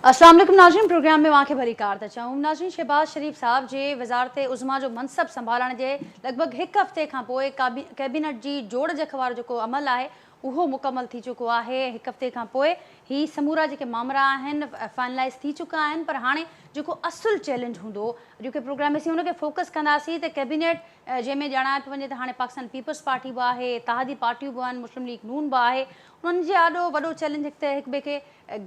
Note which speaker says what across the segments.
Speaker 1: अस्सलाम वालेकुम नाज़रीन, प्रोग्राम में वाक़े भली कार था चाहूँ नाज़रीन। शहबाज शरीफ साहब जे वज़ारत उज़्मा जो मनसब संभालण जे लगभग एक हफ़्ते खां पोइ कैबिनेट जी जोड़ जख वारो जेको अमल आहे उहो मुकमल थी चुको आहे। एक हफ़्ते खां पोइ ही समूरा जेके मामला आहिनि फाइनलाइज़ थी चुका आहिनि, पर हाणे जेको असुल चैलेंज हूंदो अॼु के प्रोग्राम में असीं हुनखे फोकस कंदासीं त कैबिनेट जंहिंमें ॼाणाए पियो वञे त हाणे पाकिस्तान पीपल्स पार्टी बि आहे, इत्तेहादी पार्टियूं बि आहिनि, मुस्लिम लीग नून बि आहे। उन्हनि जे ॾाढो वॾो चैलेंज हिकु त हिक ॿिए खे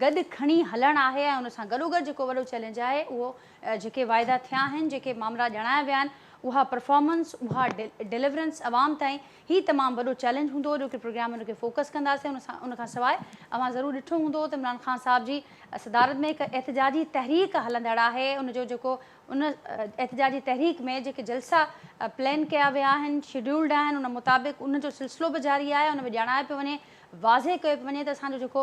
Speaker 1: गॾु खणी हलणु आहे ऐं उन सां गॾोगॾु जेको वॾो चैलेंज आहे उहो जेके वाइदा थिया आहिनि, जेके मामला ॼाणाया विया आहिनि, उहा परफॉर्मेंस, उहा डिलीवरेंस अवाम ताईं ही तमामु वॾो चैलेंज हूंदो जो कि प्रोग्राम उनखे फोकस कंदासीं। उन खां सवाइ अवां ज़रूरु ॾिठो हूंदो त इमरान ख़ान साहिब जी सदारत में हिकु एहतजाजी तहरीक हलंदड़ आहे। उनजो जेको उन एहतजाजी तहरीक में जेके जलसा प्लान कया विया आहिनि, शेड्यूल्ड आहिनि, उन मुताबिक़ उनजो सिलसिलो बि जारी आहे। उन में ॼाणाए पियो वञे, वाज़े कयो पियो वञे त असांजो जेको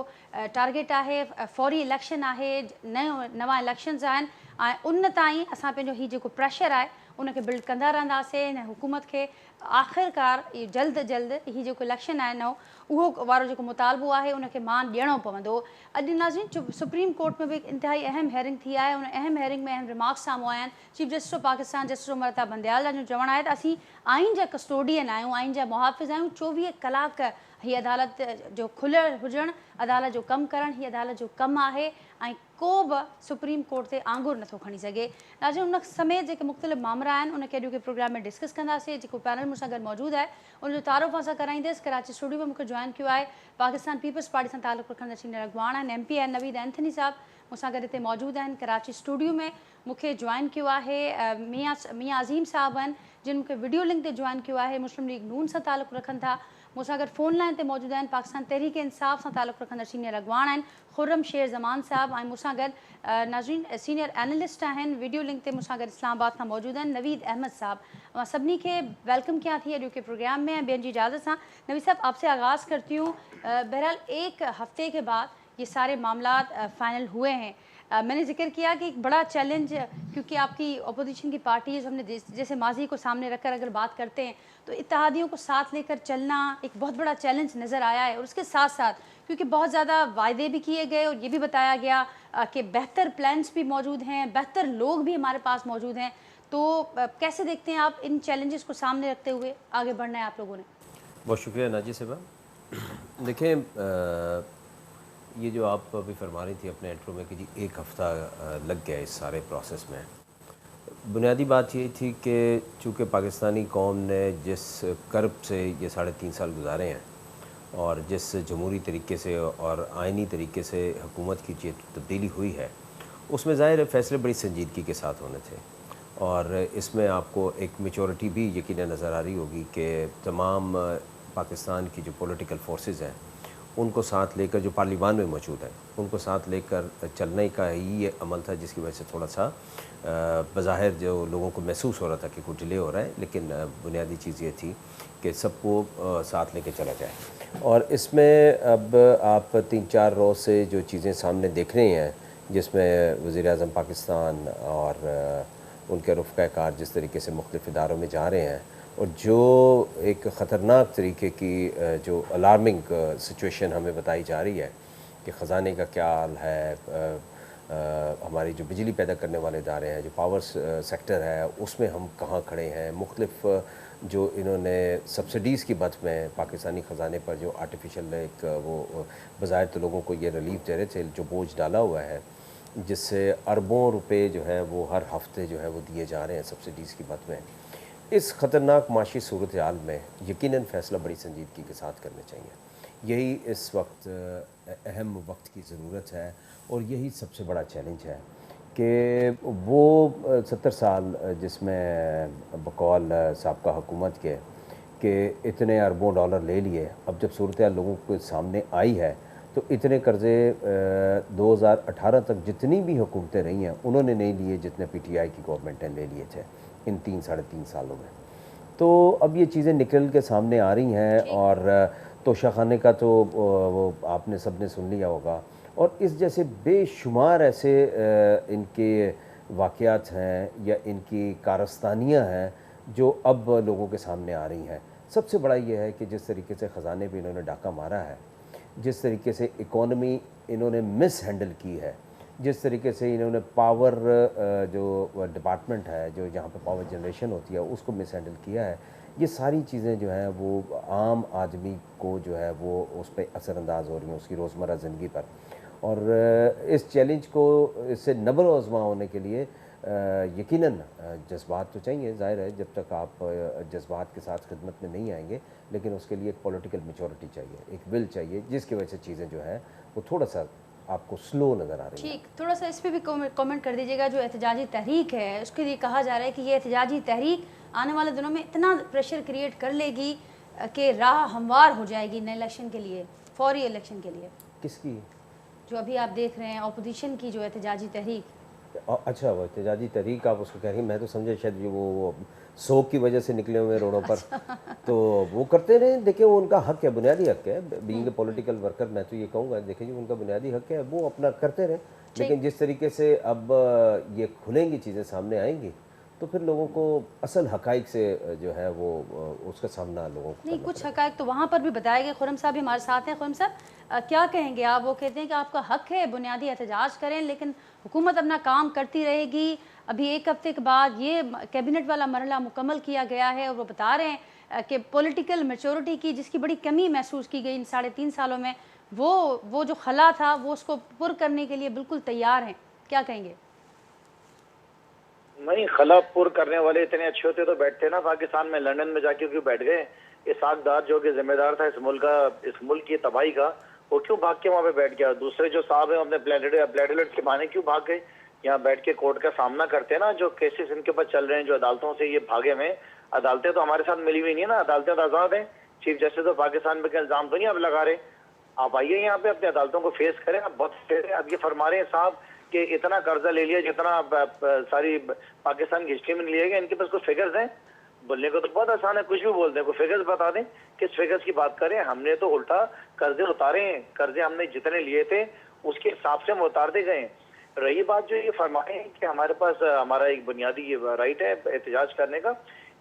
Speaker 1: टारगेट आहे फौरी इलेक्शन आहे, नवां इलेक्शन्स आहिनि ऐं उन ताईं असां पंहिंजो हीउ जेको प्रेशर आहे उनखे बिल्ड कंदा रहंदासीं। हिन हुकूमत खे आख़िरकार जल्द जल्द हीउ जेको इलेक्शन आहे नओं उहो वारो जेको मुतालबो आहे उनखे मान ॾियणो पवंदो। अॼु नाज़रीन सुप्रीम कोर्ट में बि इंतिहाई अहम हेयरिंग थी आहे। उन अहम हेयरिंग में अहम रिमार्क्स साम्हूं आया आहिनि। Chief justice of Pakistan justice Umar Ata Bandial जो चवणु आहे त असीं आइन जा कस्टोडियन आहियूं, आइन जा मुहाफ़िज़ आहियूं। 24 कलाक हीअ अदालत जो खुलियल हुजणु, अदालत जो कमु करणु, हीअ अदालत जो कमु आहे ऐं को बि सुप्रीम कोर्ट ते आंगुर नथो खणी सघे। नाज़रीन उन समेत जेके मुख़्तलिफ़ मामला आहिनि उनखे अॼु के प्रोग्राम में डिस्कस कंदासीं। जेको पैनल मूंसां गॾु मौजूदु आहे उनजो तारुफ़ असां कराईंदसि। कराची स्टूडियो में मूंखे जॉइन कयो आहे पाकिस्तान पीपल्स पार्टी सां तालुक़ु रखंदड़ सीनियर अॻवान आहिनि, MP आहिनि नवीद एंथनी साहिबु, मूंसां गॾु हिते मौजूदु आहिनि। कराची स्टूडियो में मूंखे जॉइन कयो आहे मियां अज़ीम साहिबु आहिनि, जिन मूंखे वीडियो लिंक ते जॉइन कयो आहे, मुस्लिम लीग नून सां तालुक़ु रखनि था। मूंसां गॾु फ़ोन लाइन ते मौजूदु आहिनि पाकिस्तान तहरीक इंसाफ़ सां तालुक़ु रखंदड़ सीनियर अॻवान आहिनि खुर्रम शेर ज़मान साहिबु, ऐं मूंसां गॾु नाज़रीन सीनियर एनालिस्ट आहिनि, वीडियो लिंक ते मूंसां गॾु इस्लामाबाद खां मौजूदु आहिनि नवीद अहमद साहब। मां सभिनी खे वेलकम कयां थी अॼु के प्रोग्राम में। ॿियनि जी इजाज़त सां नवीद साहब आपसे आगाज़ करती हूँ। बहरहाल एक हफ्ते के बाद ये सारे मामला फाइनल हुए हैं। मैंने जिक्र किया कि एक बड़ा चैलेंज, क्योंकि आपकी अपोजिशन की पार्टी है, हमने जैसे माजी को सामने रखकर अगर बात करते हैं तो इत्तेहादियों को साथ लेकर चलना एक बहुत बड़ा चैलेंज नज़र आया है। और उसके साथ साथ क्योंकि बहुत ज़्यादा वायदे भी किए गए और ये भी बताया गया कि बेहतर प्लान्स भी मौजूद हैं, बेहतर लोग भी हमारे पास मौजूद हैं, तो कैसे देखते हैं आप इन चैलेंजेस को सामने रखते हुए आगे बढ़ना है आप लोगों ने?
Speaker 2: बहुत शुक्रिया नाजी साहबा। देखें, ये जो आप अभी फरमा रही थी अपने इंट्रो में कि जी एक हफ़्ता लग गया इस सारे प्रोसेस में, बुनियादी बात ये थी कि चूँकि पाकिस्तानी कौम ने जिस कर्ब से ये 3.5 साल गुजारे हैं और जिस जमहूरी तरीके से और आइनी तरीके से हुकूमत की जो तब्दीली हुई है, उसमें ज़ाहिर है फ़ैसले बड़ी संजीदगी के साथ होने थे और इसमें आपको एक मैच्योरिटी भी यकीनन नज़र आ रही होगी कि तमाम पाकिस्तान की जो पॉलिटिकल फोर्सेस हैं उनको साथ लेकर, जो पार्लियामान में मौजूद है, उनको साथ लेकर चलने का ही ये अमल था, जिसकी वजह से थोड़ा सा बज़ाहिर जो लोगों को महसूस हो रहा था कि कुछ डिले हो रहा है, लेकिन बुनियादी चीज़ ये थी कि सबको साथ लेके चला जाए। और इसमें अब आप 3-4 रोज़ से जो चीज़ें सामने देख रहे हैं, जिसमें वज़ीर-ए-आज़म पाकिस्तान और उनके रफ़क़ा कार जिस तरीके से मुख्तलिफ़ इदारों में जा रहे हैं और जो एक ख़तरनाक तरीके की जो अलार्मिंग सिचुएशन हमें बताई जा रही है कि ख़जाने का क्या हाल है, हमारी जो बिजली पैदा करने वाले इदारे हैं, जो पावर सेक्टर है, उसमें हम कहाँ खड़े हैं, मुख्तलिफ़ जो इन्होंने सब्सिडीज़ की बद में पाकिस्तानी ख़जाने पर जो आर्टिफिशियल एक वो बज़ाहिर तो लोगों को ये रिलीफ दे रहे थे, जो बोझ डाला हुआ है जिससे अरबों रुपए जो है वो हर हफ्ते जो है वो दिए जा रहे हैं सब्सिडीज़ की बद में। इस ख़तरनाक माशी सूरत हाल में यकीनन फ़ैसला बड़ी संजीदगी के साथ करने चाहिए। यही इस वक्त अहम वक्त की ज़रूरत है और यही सबसे बड़ा चैलेंज है कि वो 70 साल जिसमें बकौल साबका हुकूमत के कि इतने अरबों डॉलर ले लिए, अब जब सूरत हाल लोगों के सामने आई है तो इतने कर्ज़े 2018 तक जितनी भी हुकूमतें रही हैं उन्होंने नहीं लिए जितने PTI की गवर्नमेंट ने ले लिए थे इन 3-3.5 सालों में। तो अब ये चीज़ें निकल के सामने आ रही हैं और तोशाखाने का तो वो आपने सब ने सुन लिया होगा और इस जैसे बेशुमार ऐसे इनके वाक़यात हैं या इनकी कारस्तानियाँ हैं जो अब लोगों के सामने आ रही हैं। सबसे बड़ा ये है कि जिस तरीके से ख़जाने पे इन्होंने डाका मारा है, जिस तरीके से इकॉनमी इन्होंने मिस हैंडल की है, जिस तरीके से इन्होंने पावर जो डिपार्टमेंट है, जो जहाँ पे पावर जनरेशन होती है, उसको मिसहैंडल किया है, ये सारी चीज़ें जो हैं वो आम आदमी को जो है वो उस पर असरअंदाज हो रही हैं, उसकी रोज़मर्रा ज़िंदगी पर। और इस चैलेंज को इससे नबर आज़मा होने के लिए यकीनन जज्बात तो चाहिए, ज़ाहिर है जब तक आप जज्बात के साथ खिदमत में नहीं आएंगे, लेकिन उसके लिए एक पॉलिटिकल मैच्योरिटी चाहिए, एक विल चाहिए, जिसकी वजह से चीज़ें जो है वो थोड़ा सा आपको स्लो नज़र आ रही है।
Speaker 1: ठीक, थोड़ा सा इस पे भी कमेंट कर दीजिएगा। जो एहतजाजी तहरीक है उसके लिए कहा जा रहा है कि ये एहतजाजी तहरीक आने वाले दिनों में इतना प्रेशर क्रिएट कर लेगी कि राह हमवार हो जाएगी नए इलेक्शन के लिए, फौरी इलेक्शन के लिए।
Speaker 2: किसकी?
Speaker 1: जो अभी आप देख रहे हैं अपोजिशन की जो एहतजाजी तहरीक।
Speaker 2: अच्छा, वो एहतजाजी तहरीक आप उसको कह रही हैं, मैं तो समझे शायद वो शोक की वजह से निकले हुए रोडों पर। तो वो करते रहे, देखिए वो उनका हक है, बुनियादी हक है, बीइंग ए पॉलिटिकल वर्कर मैं तो ये कहूँगा, देखिए जी उनका बुनियादी हक है, वो अपना करते रहे। लेकिन जिस तरीके से अब ये खुलेंगी चीज़ें, सामने आएंगी, तो फिर लोगों को असल हकाइक से जो है वो उसका सामना लोगों को
Speaker 1: नहीं,
Speaker 2: करना
Speaker 1: कुछ
Speaker 2: पड़ेगा।
Speaker 1: हकायक तो वहाँ पर भी बताए गए। खुरम साहब भी हमारे साथ हैं। खुरम साहब, क्या कहेंगे आप? वो कहते हैं कि आपका हक है बुनियादी एहतजाज करें, लेकिन हुकूमत अपना काम करती रहेगी। अभी एक हफ्ते के बाद ये कैबिनेट वाला मरहला मुकम्मल किया गया है और वो बता रहे हैं कि पॉलिटिकल मैच्योरिटी की जिसकी बड़ी कमी महसूस की गई इन 3.5 सालों में, वो जो खला था वो उसको पुर करने के लिए बिल्कुल तैयार हैं। क्या कहेंगे?
Speaker 3: नहीं, खला पूर करने वाले इतने अच्छे होते तो बैठते ना पाकिस्तान में, लंदन में जाके क्यों बैठ गए? इसाकदार जो कि जिम्मेदार था इस मुल्क की तबाही का, वो क्यों भाग के वहाँ पे बैठ गया? दूसरे जो साहब है अपने प्लेटलेट के बहाने क्यों भाग गए? यहाँ बैठ के कोर्ट का सामना करते हैं ना, जो केसेस इनके ऊपर चल रहे हैं, जो अदालतों से ये भागे हुए। अदालतें तो हमारे साथ मिली हुई नहीं है ना, अदालतें तो आजाद हैं। चीफ जस्टिस तो पाकिस्तान पे इल्जाम तो नहीं आप लगा रहे। आप आइए यहाँ पे अपनी अदालतों को फेस करें। आप बहुत अब ये फरमा रहे हैं साहब कि इतना कर्जा ले लिया जितना सारी पाकिस्तान की हिस्ट्री में लिया गया। इनके पास कुछ फिगर्स हैं? बोलने को तो बहुत आसान है, कुछ भी बोल दें, कोई फिगर्स बता दें, किस फिगर्स की बात करें। हमने तो उल्टा कर्जे उतारे हैं, कर्जे हमने जितने लिए थे उसके हिसाब से हम उतारते गए। रही बात जो ये फरमाए कि हमारे पास हमारा एक बुनियादी राइट है एहतजाज करने का,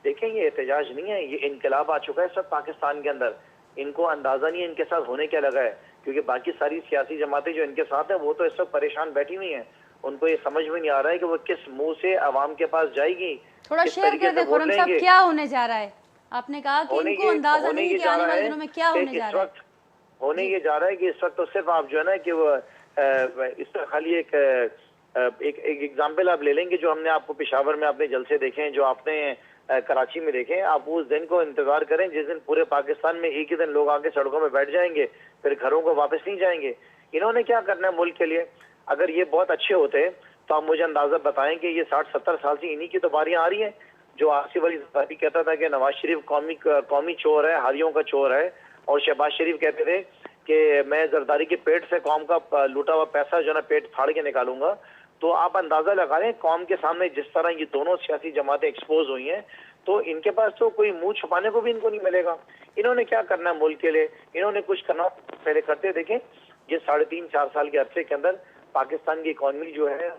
Speaker 3: देखें ये एहतजाज नहीं है, ये इनकलाब आ चुका है सब पाकिस्तान के अंदर। इनको अंदाजा नहीं है इनके साथ होने क्या लगा है, क्योंकि बाकी सारी सियासी जमातें जो इनके साथ हैं वो तो इस वक्त परेशान बैठी हुई हैं। उनको ये समझ में नहीं आ रहा है कि वो किस मुंह से आवाम के पास जाएगी,
Speaker 1: थोड़ा
Speaker 3: किस
Speaker 1: शेयर
Speaker 3: तरीके
Speaker 1: कर
Speaker 3: से
Speaker 1: दे
Speaker 3: वोट
Speaker 1: खुरम साहब,
Speaker 3: लेंगे।
Speaker 1: क्या होने जा रहा है? आपने कहा कि इनको अंदाजा नहीं है कि आने वाले दिनों में क्या होने जा रहा है।
Speaker 3: होने ये जा रहा है कि इस वक्त तो सिर्फ आप जो है ना कि वो इसका खाली एक एग्जाम्पल आप ले लेंगे जो हमने आपको पेशावर में अपने जलसे देखे हैं, जो आपने कराची में देखे। आप उस दिन को इंतजार करें जिस दिन पूरे पाकिस्तान में एक ही दिन लोग आके सड़कों में बैठ जाएंगे, फिर घरों को वापस नहीं जाएंगे। इन्होंने क्या करना है मुल्क के लिए? अगर ये बहुत अच्छे होते तो आप मुझे अंदाजा बताएं कि ये 60-70 साल से इन्हीं की तो बारियां आ रही हैं। जो आसिफ अली जरदारी कहता था कि नवाज शरीफ कौमी चोर है, हारियों का चोर है, और शहबाज शरीफ कहते थे कि मैं जरदारी के पेट से कौम का लूटा हुआ पैसा जो है ना पेट फाड़ के निकालूंगा। तो आप अंदाजा लगा लें कौम के सामने जिस तरह ये दोनों सियासी जमातें एक्सपोज हुई हैं, तो इनके पास तो कोई मुंह छुपाने को भी इनको नहीं मिलेगा। इन्होंने क्या करना है मुल्क के लिए? इन्होंने कुछ करना पहले करते। देखें ये 3.5-4 साल के अरसे के अंदर पाकिस्तान की इकॉनमी जो है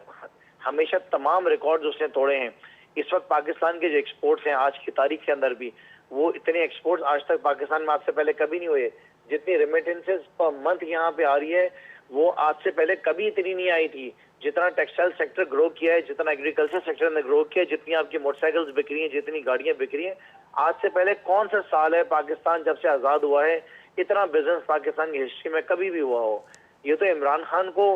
Speaker 3: हमेशा तमाम रिकॉर्ड्स उसने तोड़े हैं। इस वक्त पाकिस्तान के जो एक्सपोर्ट्स हैं आज की तारीख के अंदर भी, वो इतने एक्सपोर्ट्स आज तक पाकिस्तान में आज से पहले कभी नहीं हुए। जितनी रेमिटेंसेस पर मंथ यहाँ पे आ रही है वो आज से पहले कभी इतनी नहीं आई थी। जितना टेक्सटाइल सेक्टर ग्रो किया है, जितना एग्रीकल्चर सेक्टर ने ग्रो किया है, जितनी आपकी मोटरसाइकिल्स बिक रही हैं, जितनी गाड़ियां बिक रही हैं, आज से पहले कौन सा साल है पाकिस्तान जब से आजाद हुआ है इतना बिजनेस पाकिस्तान की हिस्ट्री में कभी भी हुआ हो? ये तो इमरान खान को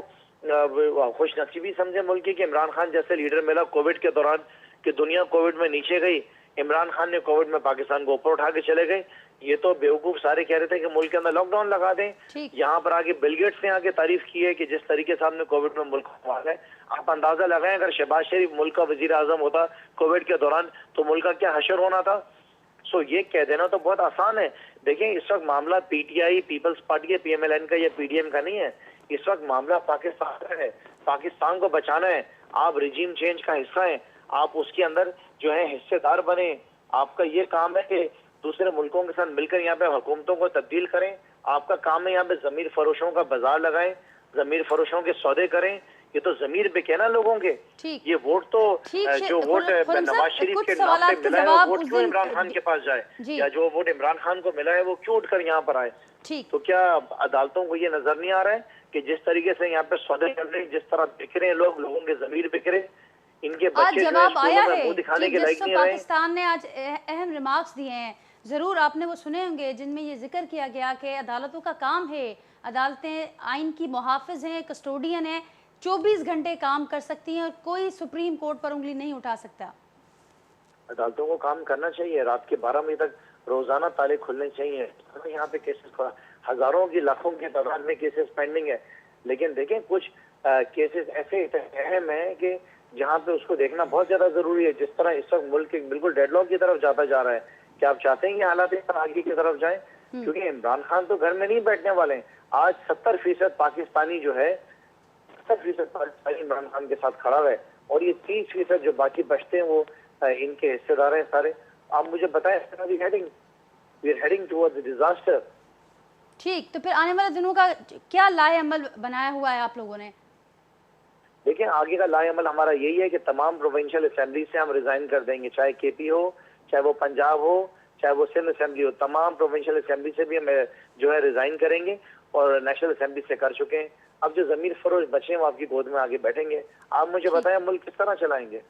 Speaker 3: खुश नसीबी समझे मुल्क की कि इमरान खान जैसे लीडर मिला कोविड के दौरान, कि दुनिया कोविड में नीचे गई, इमरान खान ने कोविड में पाकिस्तान को ऊपर उठा के चले गए। ये तो बेवकूफ सारे कह रहे थे कि मुल्क के अंदर लॉकडाउन लगा दें। यहाँ पर आगे बिल गेट्स ने आके तारीफ की है कि जिस तरीके से हमने कोविड में मुल्क को संभाला है। आप अंदाजा लगाएं अगर शहबाज शरीफ मुल्क का वजीर आजम होता कोविड के दौरान तो मुल्क का क्या हशर होना था। सो ये कह देना तो बहुत आसान है। देखें इस वक्त मामला पीटीआई पीपल्स पार्टी है, पीएमएलएन का या पीडीएम का नहीं है। इस वक्त मामला पाकिस्तान का है, पाकिस्तान को बचाना है। आप रिजीम चेंज का हिस्सा हैं, आप उसके अंदर जो है हिस्सेदार बने। आपका ये काम है कि दूसरे मुल्कों के साथ मिलकर यहाँ पे हुकूमतों को तब्दील करें। आपका काम है यहाँ पे जमीर फरोशों का बाजार लगाएं, जमीर फरोशों के सौदे करें। ये तो जमीर पे कहना लोगों के। ये वोट तो जो वोट नवाज शरीफ के नाम पे मिला है वो वोट क्यों इमरान खान के पास जाए, या जो वोट इमरान खान को मिला है वो क्यों उठकर यहाँ पर आए?
Speaker 1: ठीक।
Speaker 3: तो क्या अदालतों को ये नजर नहीं आ रहा है कि जिस तरीके से यहाँ पे सौदे चल रहे हैं, जिस तरह बिक रहे हैं लोगों के जमीर बिक रहे, इनके
Speaker 1: आज
Speaker 3: बच्चे जो है
Speaker 1: जवाब आया
Speaker 3: स्कूलों में
Speaker 1: है।
Speaker 3: मुंह दिखाने
Speaker 1: चीफ
Speaker 3: के लायक
Speaker 1: जस्टिस ऑफ
Speaker 3: नहीं रहे।
Speaker 1: पाकिस्तान ने आज अहम रिमार्क्स दिए हैं, ज़रूर आपने वो सुने होंगे, जिनमें ये जिक्र किया गया कि अदालतों का काम है, अदालतें आइन की मुहाफ़िज़ हैं, कस्टोडियन हैं, 24 घंटे काम कर सकती हैं और कोई सुप्रीम कोर्ट पर उंगली नहीं उठा सकता।
Speaker 3: अदालतों को काम करना चाहिए, रात के 12 बजे तक रोजाना ताले खुलने चाहिए। यहाँ पे केसेस हजारों की लाखों की तादाद में केसेस पेंडिंग है, लेकिन देखें कुछ केसेस ऐसे अहम हैं कि जहाँ पे उसको देखना बहुत ज्यादा जरूरी है। जिस तरह इस वक्त मुल्क बिल्कुल डेडलॉक की तरफ जाता जा रहा है, क्या आप चाहते हैं कि हालात इस तरह आगे की तरफ जाए? क्योंकि इमरान खान तो घर में नहीं बैठने वाले हैं। आज 70% पाकिस्तानी जो है, 70% पाकिस्तानी इमरान खान के साथ खड़ा है, और ये 30% जो बाकी बचते हैं वो इनके हिस्सेदार हैं सारे। आप मुझे बताएं, we are heading towards disaster.
Speaker 1: ठीक, तो फिर आने वाले दिनों का क्या लाए अमल बनाया हुआ है आप लोगों ने?
Speaker 3: देखिए, आगे का लाए अमल हमारा यही है कि तमाम प्रोविंशियल असेंबली से हम रिजाइन कर देंगे, चाहे केपी हो, चाहे वो पंजाब हो, चाहे वो सिंध असेंबली हो। तमाम प्रोविंशियल असेंबली से भी हम जो है रिजाइन करेंगे, और नेशनल असेंबली से कर चुके हैं। अब जो जमीर फरोज बचे हैं वो आपकी गोद में आगे बैठेंगे। आप मुझे बताएं, मुल्क किस तरह चलाएंगे?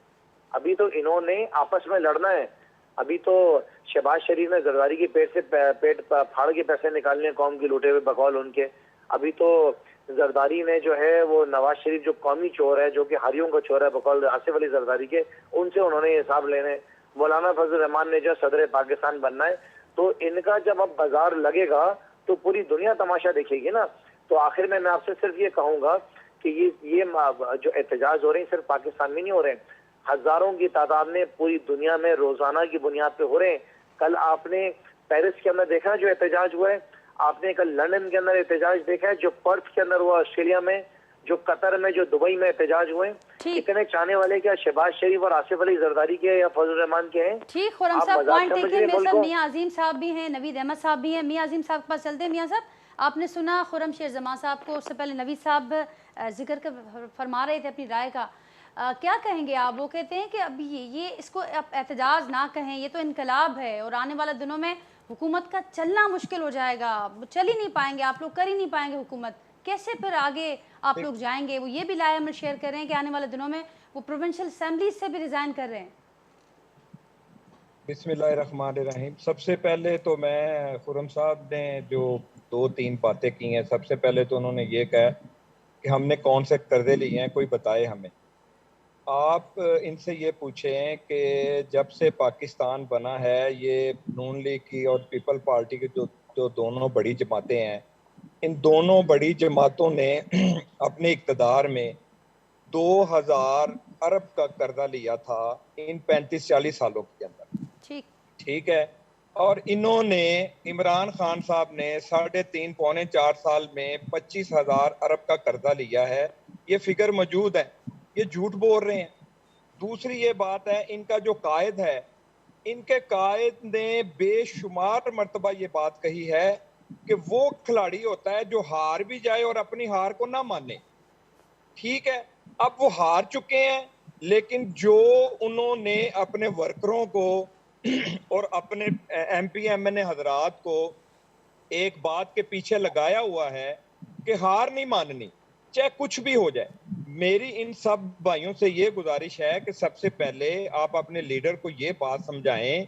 Speaker 3: अभी तो इन्होंने आपस में लड़ना है। अभी तो शहबाज शरीफ ने जरदारी के पेट फाड़ के पैसे निकालने कौम की लूटे हुए बकौल उनके। अभी तो जरदारी ने जो है वो नवाज शरीफ जो कौमी चोर है, जो कि हारियों का चोर है बकौल आसिफ अली जरदारी के, उनसे उन्होंने हिसाब लेने। मौलाना फजल रहमान ने जो सदर पाकिस्तान बनना है, तो इनका जब अब बाजार लगेगा तो पूरी दुनिया तमाशा देखेगी ना। तो आखिर में मैं आपसे सिर्फ ये कहूंगा कि ये जो एहतजाज हो रहे हैं सिर्फ पाकिस्तान में नहीं हो रहे हैं, हजारों की तादाद में पूरी दुनिया में रोजाना की बुनियाद पे हो रहे हैं। कल आपने पेरिस के अंदर देखा जो एहतजाज हुआ है, आपने कल लंदन के अंदर एहतजाज देखा है, जो पर्थ के अंदर हुआ ऑस्ट्रेलिया में, जो कतर में, जो दुबई में एहतजाज हुए। इतने चाहने वाले क्या शहबाज शरीफ और आसिफ अली जरदारी के या फजल रहमान के हैं?
Speaker 1: ठीक, खुर्रम साहब पॉइंट देखिए, मेरे साथ मियां अजीम साहब भी हैं, नवीद अहमद साहब भी हैं। मियां अजीम साहब के पास चलते हैं। मियां साहब, आपने सुना खुर्रम शेर जमां साहब को, उससे पहले नवीद साहब जिक्र कर फरमा रहे थे अपनी राय का, क्या कहेंगे आप? वो कहते हैं कि अभी ये इसको आप एहतजाज ना कहें, ये तो इनकलाब है और आने वाले दिनों में हुकूमत का चलना मुश्किल हो जाएगा, चल ही नहीं पाएंगे, आप लोग कर ही नहीं पाएंगे हुकूमत, कैसे फिर आगे आप लोग जाएंगे? वो ये भी लाए अमल शेयर कर रहे हैं कि आने वाले दिनों में वो प्रोविंशियल असेंबली से भी रिजाइन कर रहे हैं।
Speaker 4: बिस्मिल्लाहिर्रहमानिर्रहीम। सबसे पहले तो मैं खुर्रम साहब ने जो 2-3 बातें की हैं, सबसे पहले तो उन्होंने ये कहा कि हमने कौन से कर्जे लिए हैं, कोई बताए हमें। आप इनसे ये पूछें कि जब से पाकिस्तान बना है, ये नून लीग की और पीपल पार्टी की जो दोनों बड़ी जमातें हैं, इन दोनों बड़ी जमातों ने अपने इक़्तिदार में 2000 अरब का कर्जा लिया था इन 35-40 सालों के अंदर। ठीक है, और इन्होंने, इमरान खान साहब ने 3.5-4 साल में 25,000 अरब का कर्जा लिया है। ये फिगर मौजूद है, ये झूठ बोल रहे हैं। दूसरी ये बात है, इनका जो कायद है, इनके कायद ने बेशुमार मर्तबा ये बात कही है कि वो खिलाड़ी होता है जो हार भी जाए और अपनी हार को ना माने। ठीक है, अब वो हार चुके हैं, लेकिन जो उन्होंने अपने वर्करों को और अपने MP MNA हजरात को एक बात के पीछे लगाया हुआ है कि हार नहीं माननी, चाहे कुछ भी हो जाए। मेरी इन सब भाइयों से ये गुजारिश है कि सबसे पहले आप अपने लीडर को ये बात समझाएं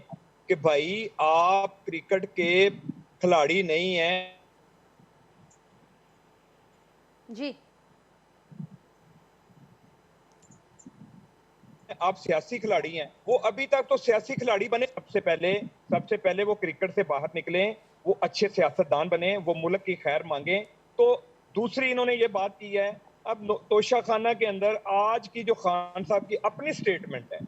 Speaker 4: कि भाई आप क्रिकेट के खिलाड़ी नहीं हैं
Speaker 1: जी,
Speaker 4: आप सियासी खिलाड़ी हैं। वो अभी तक तो सियासी खिलाड़ी बने, सबसे पहले वो क्रिकेट से बाहर निकले, वो अच्छे सियासतदान बने, वो मुल्क की खैर मांगे। तो दूसरी इन्होंने ये बात की है, अब तोशा खाना के अंदर आज की जो खान साहब की अपनी स्टेटमेंट है,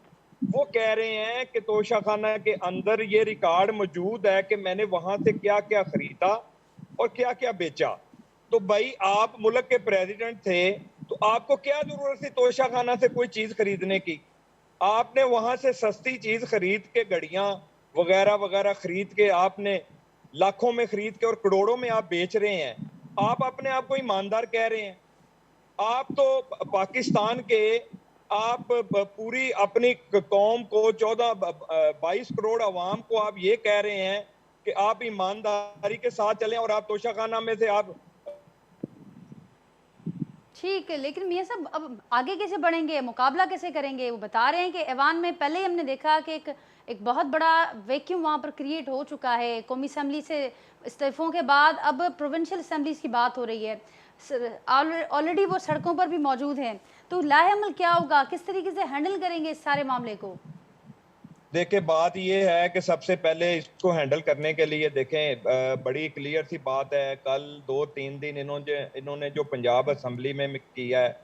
Speaker 4: वो कह रहे हैं कि तोशा खाना के अंदर ये रिकॉर्ड मौजूद है कि मैंने वहां से क्या क्या खरीदा और क्या क्या बेचा। तो भाई आप मुल्क के प्रेसिडेंट थे, तो आपको क्या जरूरत थी तोशा खाना से कोई चीज खरीदने की? आपने वहां से सस्ती चीज खरीद के, घड़ियां वगैरह वगैरह खरीद के, आपने लाखों में खरीद के और करोड़ों में आप बेच रहे हैं। आप अपने आप को ईमानदार कह रहे हैं। आप तो पाकिस्तान के, आप पूरी अपनी कौम को 22 करोड़ अवाम को आप ये कह रहे हैं कि आप ईमानदारी के साथ चलें और आप तोशाखाना में से आप
Speaker 1: ठीक है, लेकिन मियां साहब अब आगे कैसे बढ़ेंगे, मुकाबला कैसे करेंगे? वो बता रहे हैं कि ऐवान में पहले ही हमने देखा कि एक बहुत बड़ा वैक्यूम वहाँ पर क्रिएट हो चुका है। कौमी असम्बली से इस्तीफ़ों के बाद अब प्रोविंशियल असम्बलीज़ की बात हो रही है। ऑलरेडी वो सड़कों पर भी मौजूद हैं। तो लाहेअमल क्या होगा? किस तरीके से हैंडल करेंगे इस सारे मामले को?
Speaker 4: देखिए, बात यह है कि सबसे पहले इसको हैंडल करने के लिए देखें, बड़ी क्लियर सी बात है। कल 2-3 दिन इन्होंने जो पंजाब असम्बली में किया है,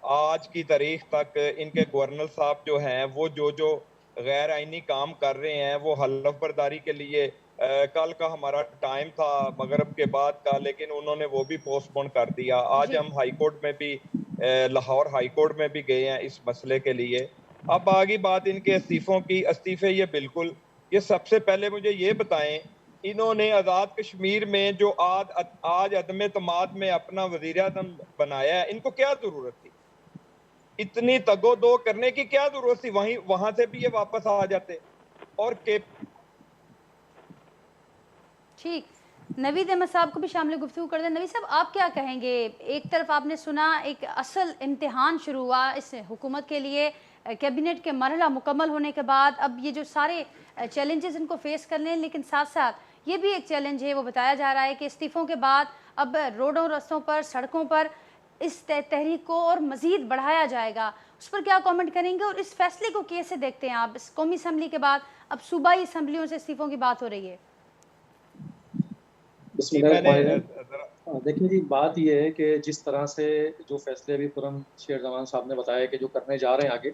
Speaker 4: आज की तारीख तक इनके गवर्नर साहब जो हैं वो जो गैर आइनी काम कर रहे हैं वो हलफ बर्दारी के लिए कल का हमारा टाइम था मगरिब के बाद का, लेकिन उन्होंने वो भी पोस्टपोन कर दिया। आज हम हाई कोर्ट में भी लाहौर हाई कोर्ट में भी गए हैं इस मसले के लिए। अब आगे बात इनके इस्तीफों की। इस्तीफे ये बिल्कुल, ये सबसे पहले मुझे ये बताएं, इन्होंने आज़ाद कश्मीर में जो आज अदम तमाद में अपना वज़ीर आज़म बनाया है, इनको क्या ज़रूरत थी? इतनी तगोदो करने की क्या ज़रूरत थी? वहां से भी ये वापस आ जाते। और के
Speaker 1: ठीक, नवीद अहमद साहब को भी शामिल गुफ्तगू कर दें। नवीद साहब, आप क्या कहेंगे? एक तरफ आपने सुना एक असल इम्तिहान शुरू हुआ इस हुकूमत के लिए, कैबिनेट के मरहला मुकम्मल होने के बाद अब ये जो सारे चैलेंजेस इनको फेस करने हैं, लेकिन साथ साथ ये भी एक चैलेंज है, वो बताया जा रहा है कि इस्तीफ़ों के बाद अब रोडों रस्तों पर सड़कों पर इस तहरीक को और मज़ीद बढ़ाया जाएगा। उस पर क्या कमेंट करेंगे और इस फैसले को कैसे देखते हैं आप? इस कौमी असम्बली के बाद अब सूबाई असम्बलियों से इस्तीफ़ों की बात हो रही है।
Speaker 5: देखिए जी, बात यह है कि जिस तरह से जो फैसले अभी खुर्रम शेर जमान साहब ने बताया कि जो करने जा रहे हैं आगे,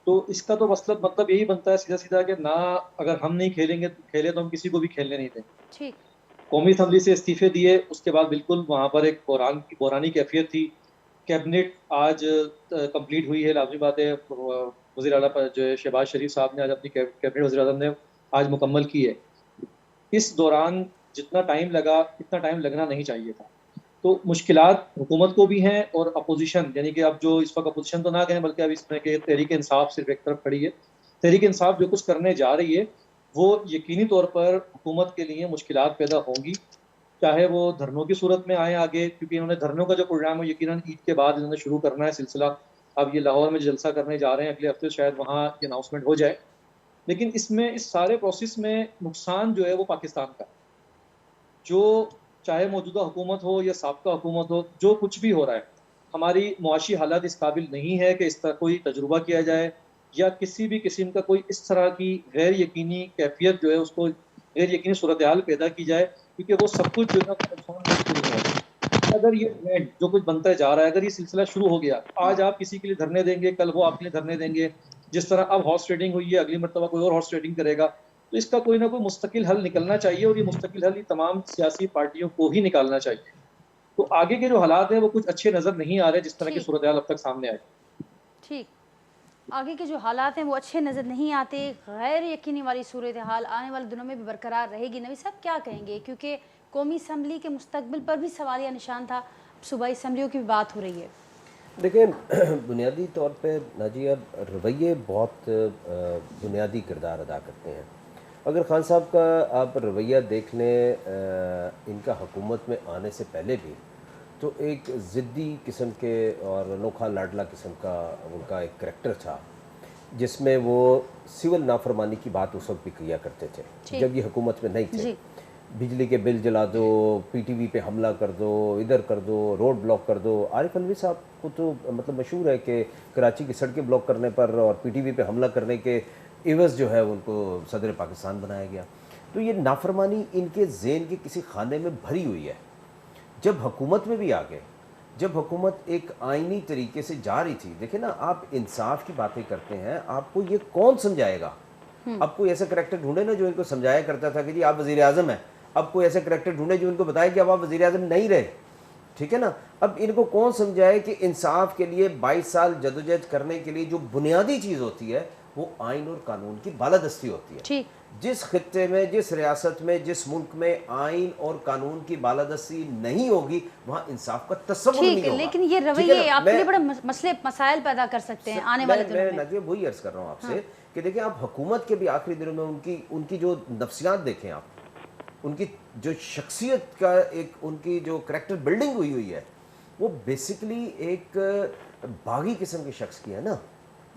Speaker 5: तो इसका तो मतलब यही बनता है सीधा सीधा कि ना अगर हम नहीं खेले तो हम किसी को भी खेलने नहीं देंगे।
Speaker 1: ठीक,
Speaker 5: कौमी असम्बली से इस्तीफे दिए, उसके बाद बिल्कुल वहाँ पर एक बहरानी कैफियत थी। कैबिनेट आज कंप्लीट हुई है, लाजमी बात है। वज़ीर आला जो है शहबाज शरीफ साहब ने आज अपनी कैबिनेट वज़ीर आज़म ने आज मुकम्मल की है। इस दौरान जितना टाइम लगा, इतना टाइम लगना नहीं चाहिए था। तो मुश्किलात हुकूमत को भी हैं और अपोजिशन, यानी कि अब जो इस वक्त अपोजिशन तो ना कहें बल्कि अब इसमें कि तहरीक इंसाफ सिर्फ एक तरफ खड़ी है। तहरीक इंसाफ जो कुछ करने जा रही है वो यकीनी तौर पर हुकूमत के लिए मुश्किलात पैदा होंगी, चाहे वो धरनों की सूरत में आए आगे, क्योंकि इन्होंने धरनों का जो प्रोग्राम है यकीनन ईद के बाद इन्होंने शुरू करना है सिलसिला। अब ये लाहौर में जलसा करने जा रहे हैं, अगले हफ्ते शायद वहाँ ये अनाउंसमेंट हो जाए। लेकिन इसमें इस सारे प्रोसेस में नुकसान जो है वो पाकिस्तान का, जो चाहे मौजूदा हुकूमत हो या साबका हुकूमत हो, जो कुछ भी हो रहा है, हमारी मुआशी हालात इस काबिल नहीं है कि इस तरह कोई तजुर्बा किया जाए या किसी भी किस्म का कोई इस तरह की गैर यकीनी कैफियत जो है उसको गैर यकीनी सूरत हाल पैदा की जाए, क्योंकि वो सब कुछ जो है अगर ये ट्रेंड जो कुछ बनता जा रहा है, अगर ये सिलसिला शुरू हो गया, आज आप किसी के लिए धरने देंगे, कल वो आपके लिए धरने देंगे, जिस तरह अब हॉर्स ट्रेडिंग हुई है अगली मरतबा कोई और हॉर्स ट्रेडिंग करेगा। तो इसका कोई ना कोई मुस्तकिल हल निकलना चाहिए और ये मुस्तकिल हल तमाम सियासी पार्टियों को ही निकालना चाहिए। तो आगे के जो हालात हैं वो कुछ अच्छे नज़र नहीं आ रहे जिस तरह की सूरत हाल अब तक सामने आए।
Speaker 1: ठीक, आगे के जो हालात हैं वो अच्छे नज़र नहीं आते, गैर यकीनी वाली सूरत हाल आने वाले दिनों में भी बरकरार रहेगी। नवी साहब क्या कहेंगे? क्योंकि कौमी असम्बली के मुस्तकबिल पर भी सवालिया निशान था, सूबाई असम्बलियों की भी बात हो रही है।
Speaker 2: देखिए, बुनियादी तौर पे नाजी अब रवैये बहुत बुनियादी किरदार अदा करते हैं। अगर खान साहब का आप रवैया देख लें इनका हुकूमत में आने से पहले भी, तो एक ज़िद्दी किस्म के और अनोखा लाडला किस्म का उनका एक करैक्टर था, जिसमें वो सिविल नाफरमानी की बात उस वक्त भी किया करते थे जब ये हुकूमत में नहीं थे। बिजली के बिल जला दो, पीटीवी पे हमला कर दो, इधर कर दो, रोड ब्लॉक कर दो। आरिफ अलवी साहब को तो मतलब मशहूर है कि कराची की सड़कें ब्लॉक करने पर और पीटीवी पे हमला करने के इवज़ जो है उनको सदर पाकिस्तान बनाया गया। तो ये नाफरमानी इनके ज़हन के किसी खाने में भरी हुई है। जब हुकूमत में भी आ गए, जब हुकूमत एक आइनी तरीके से जा रही थी, देखिए ना, आप इंसाफ की बातें करते हैं, आपको ये कौन समझाएगा? अब कोई ऐसा करैक्टर ढूंढे ना जो इनको समझाया करता था कि जी आप वज़ीर आज़म हैं। अब कोई ऐसे करैक्टर ढूंढे जो इनको बताए कि अब आप वज़ीर आज़म नहीं रहे, ठीक है ना। अब इनको कौन समझाए कि इंसाफ के लिए 22 साल जदोजहद करने के लिए जो बुनियादी चीज़ होती है वो आइन और कानून की बालादस्ती होती है।
Speaker 1: ठीक,
Speaker 2: जिस खित्ते में, जिस रियासत में, जिस मुल्क में आइन और कानून की बालादस्ती नहीं होगी वहाँ इंसाफ का तस्वुर नहीं होगा।
Speaker 1: लेकिन ये रवैये आपके लिए बड़े मसले मसाइल पैदा कर सकते हैं आने वाले दिनों में।
Speaker 2: मैं नज़िया वही अर्ज़ कर रहा हूँ आपसे कि देखिए, आप हुकूमत के भी आखिरी दिनों में उनकी जो नफ्सियात देखें आप, उनकी जो शख्सियत का एक उनकी जो करैक्टर बिल्डिंग हुई है वो बेसिकली एक बागी किस्म के शख्स की है ना।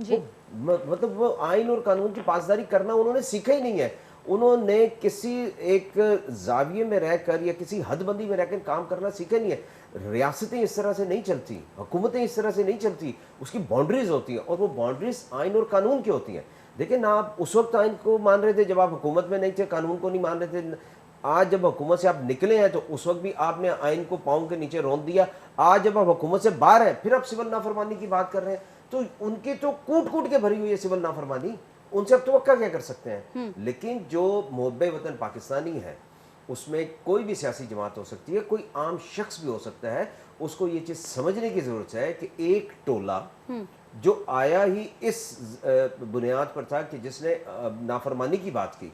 Speaker 1: जी।
Speaker 2: मतलब वो आइन और कानून की पासदारी करना उन्होंने सीखा ही नहीं है। उन्होंने किसी एक जाविये में रहकर या किसी हदबंदी में रहकर काम करना सीखा नहीं है। रियासतें इस तरह से नहीं चलती, हुकूमतें इस तरह से नहीं चलती, उसकी बाउंड्रीज होती हैं और वो बाउंड्रीज आइन और कानून की होती हैं। देखिए ना, आप उस वक्त आइन को मान रहे थे जब आप हुकूमत में नहीं थे, कानून को नहीं मान रहे थे। आज जब हुकूमत से आप निकले हैं तो उस वक्त भी आपने आइन को पाँव के नीचे रौंद दिया। आज जब आप हुकूमत से बाहर हैं फिर आप सिविल नाफरमानी की बात कर रहे हैं। तो उनकी तो कूट कूट के भरी हुई है सिविल नाफरमानी, उनसे अब तवक्का क्या कर सकते हैं। लेकिन जो मुहब्बे वतन पाकिस्तानी है उसमें कोई भी सियासी जमात हो सकती है, कोई आम शख्स भी हो सकता है। उसको ये चीज़ समझने की ज़रूरत है कि एक टोला जो आया ही इस बुनियाद पर था कि जिसने नाफरमानी की बात की,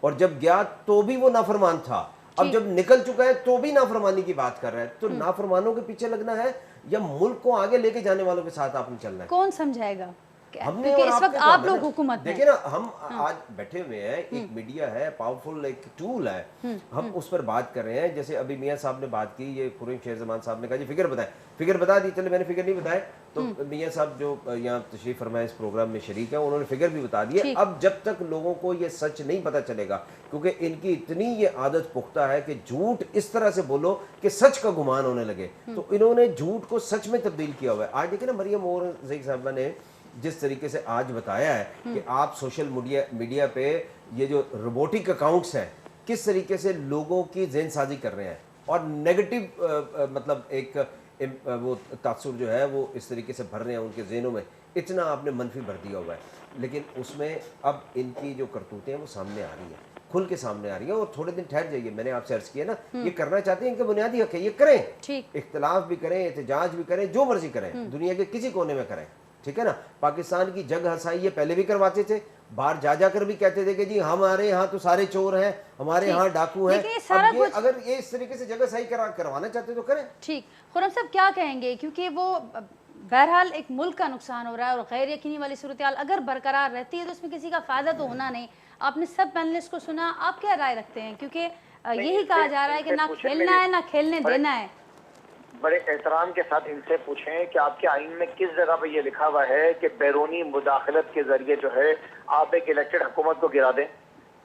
Speaker 2: और जब गया तो भी वो नाफरमान था, अब जब निकल चुका है तो भी नाफरमानी की बात कर रहा है। तो नाफरमानों के पीछे लगना है या मुल्क को आगे लेके जाने वालों के साथ आपने चलना है?
Speaker 1: कौन समझाएगा?
Speaker 2: हमने
Speaker 1: क्योंकि
Speaker 2: और
Speaker 1: इस वक्त
Speaker 2: आपने
Speaker 1: आप
Speaker 2: तो
Speaker 1: लोग
Speaker 2: हमने-
Speaker 1: हुकूमत में
Speaker 2: देखिए ना, हम आज बैठे हुए हैं, एक मीडिया है, पावरफुल एक टूल है, हम उस पर बात कर रहे हैं। जैसे अभी मियां साहब ने बात की, ये खुर्रम शेर जमान साहब ने कहा जी फिगर बताएं, फिगर बता दी, चले मैंने फिगर नहीं बताए तो मियां साहब जो यहाँ तशरीफ फरमाए इस प्रोग्राम में शरीक है, उन्होंने फिगर भी बता दिए। अब जब तक लोगों को ये सच नहीं पता चलेगा, क्योंकि इनकी इतनी ये आदत पुख्ता है कि झूठ इस तरह से बोलो कि सच का गुमान होने लगे, तो इन्होंने झूठ को सच में तब्दील किया हुआ है। आज देखिए ना, मरियम और ज़ैक साहबा ने जिस तरीके से आज बताया है कि आप सोशल मीडिया पे ये जो रोबोटिक अकाउंट्स हैं किस तरीके से लोगों की ज़हन साजी कर रहे हैं और नेगेटिव मतलब एक वो तासुर जो है वो इस तरीके से भर रहे हैं उनके जहनों में, इतना आपने मनफी भर दिया हुआ है। लेकिन उसमें अब इनकी जो करतूतें हैं वो सामने आ रही हैं, खुल के सामने आ रही है। और थोड़े दिन ठहर जाइए, मैंने आपसे अर्ज किया ना, ये करना चाहते हैं, इनके बुनियादी हक है, ये करें, इख्तलाफ भी करें, एहतजाज भी करें, जो मर्जी करें, दुनिया के किसी कोने में करें, ठीक है ना। पाकिस्तान की जंग हंसाई ये पहले भी करवाते थे, बाहर जा कर भी कहते थे कि जी हमारे यहाँ तो सारे चोर हैं, हमारे यहाँ डाकू हैं। अब ये अगर ये इस तरीके से जगह सही करवाना चाहते तो करें।
Speaker 1: ठीक, खुर्रम साहब क्या कहेंगे, क्योंकि वो बहरहाल एक मुल्क का नुकसान हो रहा है और गैर यकीनी वाली सूरत हाल अगर बरकरार रहती है तो उसमें किसी का फ़ायदा तो होना नहीं। आपने सब पैनलिस्ट को सुना, आप क्या राय रखते हैं? क्योंकि यही कहा जा रहा है कि ना खेलना है ना खेलने देना है।
Speaker 3: बड़े एहतराम के साथ इनसे पूछें कि आपके आइन में किस जगह पे ये लिखा हुआ है कि बैरूनी मुदाखलत के जरिए जो है आप एक इलेक्टेड हुकूमत को गिरा दें।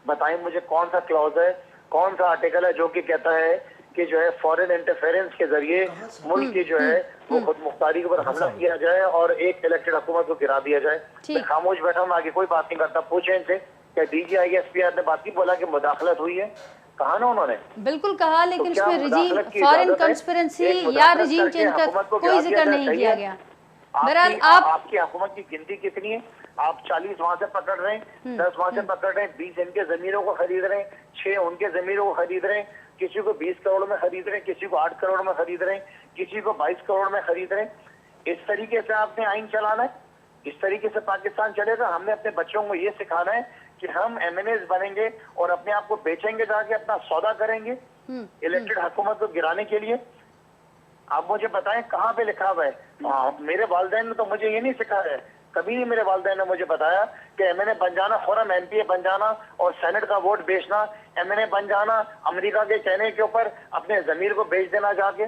Speaker 3: बताएं मुझे कौन सा क्लॉज है, कौन सा आर्टिकल है जो कि कहता है कि जो है फॉरेन इंटरफेरेंस के जरिए मुल्क की जो है वो खुद मुख्तारी के ऊपर हमला किया जाए और एक इलेक्टेड हुकूमत को गिरा दिया जाए। मैं खामोश बैठा हूँ, आगे कोई बात नहीं करता। पूछें इनसे क्या DGISPR ने बात नहीं बोला कि मुदाखलत हुई है? कहा ना उन्होंने,
Speaker 1: बिल्कुल कहा, लेकिन तो उसमें रिजीम फॉरेन कंस्पिरेंसी या रिजीम चेंज का कोई जिक्र नहीं किया गया। बहरहाल
Speaker 3: आपकी हुकूमत की गिनती कितनी है? आप 40 वहां से पकड़ रहे हैं, 10 वहां से पकड़ रहे हैं, 20 इनके जमीरों को खरीद रहे हैं, 6 उनके जमीरों को खरीद रहे हैं, किसी को 20 करोड़ में खरीद रहे हैं, किसी को 8 करोड़ में खरीद रहे हैं, किसी को 22 करोड़ में खरीद रहे हैं। इस तरीके से आपने आइन चलाना है? इस तरीके से पाकिस्तान चलेगा? हमने अपने बच्चों को ये सिखाना है कि हम MNAs बनेंगे और अपने आप को बेचेंगे, जाके अपना सौदा करेंगे इलेक्टेड हुकूमत को गिराने के लिए? आप मुझे बताएं कहाँ पे लिखा हुआ है? मेरे वालिदैन ने तो मुझे ये नहीं सिखाया है, कभी नहीं मेरे वालिदैन ने मुझे बताया कि MNA बन जाना, फौरन MPA बन जाना और सेनेट का वोट बेचना, MNA बन जाना, अमेरिका के कहने के ऊपर अपने जमीर को बेच देना जाके।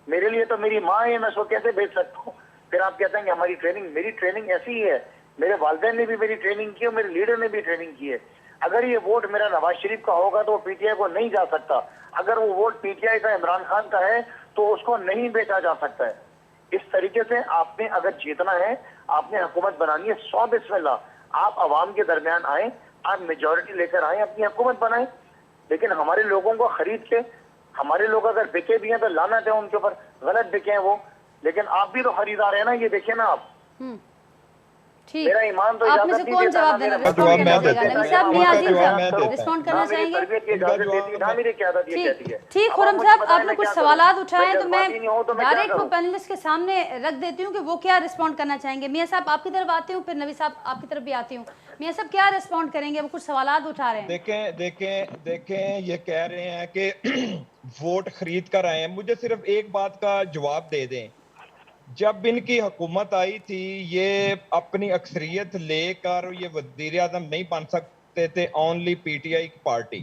Speaker 3: मेरे लिए तो मेरी माँ है, मैं उसको कैसे बेच सकता हूँ? फिर आप कहते हैं कि हमारी ट्रेनिंग, मेरी ट्रेनिंग ऐसी ही है, मेरे वालिदैन ने भी मेरी ट्रेनिंग की और मेरे लीडर ने भी ट्रेनिंग की है। अगर ये वोट मेरा नवाज शरीफ का होगा तो वो PTI को नहीं जा सकता, अगर वो वोट PTI का इमरान खान का है तो उसको नहीं बेचा जा सकता है। इस तरीके से आपने अगर जीतना है, आपने हुकूमत बनानी है, 100 बिस्मिल्लाह, आप अवाम के दरमियान आए, आप मेजॉरिटी लेकर आए, अपनी हुकूमत बनाए। लेकिन हमारे लोगों को खरीद के, हमारे लोग अगर बिके भी हैं तो लानत है उनके ऊपर, गलत बिके हैं वो, लेकिन आप भी तो खरीदार है ना, ये देखिए ना आप। मेरा ईमान तो
Speaker 1: आप में से कौन जवाब देना? रिस्पॉन्ड करना चाहेगा नबी साहब, नियाज़ीन साहब रिस्पॉन्ड करना चाहेंगे? ठीक, खुर्रम साहब आपने कुछ सवालात उठाए तो मैं डायरेक्ट वो पैनलिस्ट के सामने रख देती हूँ कि वो क्या रिस्पॉन्ड करना चाहेंगे। मियां साहब आपकी तरफ आती हूँ, फिर नबी साहब आपकी तरफ भी आती हूँ। मियां साहब क्या रिस्पॉन्ड करेंगे? वो कुछ सवालात उठा रहे हैं।
Speaker 4: देखें ये कह रहे हैं कि वोट खरीद कर आए हैं। मुझे सिर्फ एक बात का जवाब दे दें, जब इनकी हुकूमत आई थी ये अपनी अक्सरियत लेकर ये वजीर आज़म नहीं बन सकते थे, ओनली PTI की पार्टी।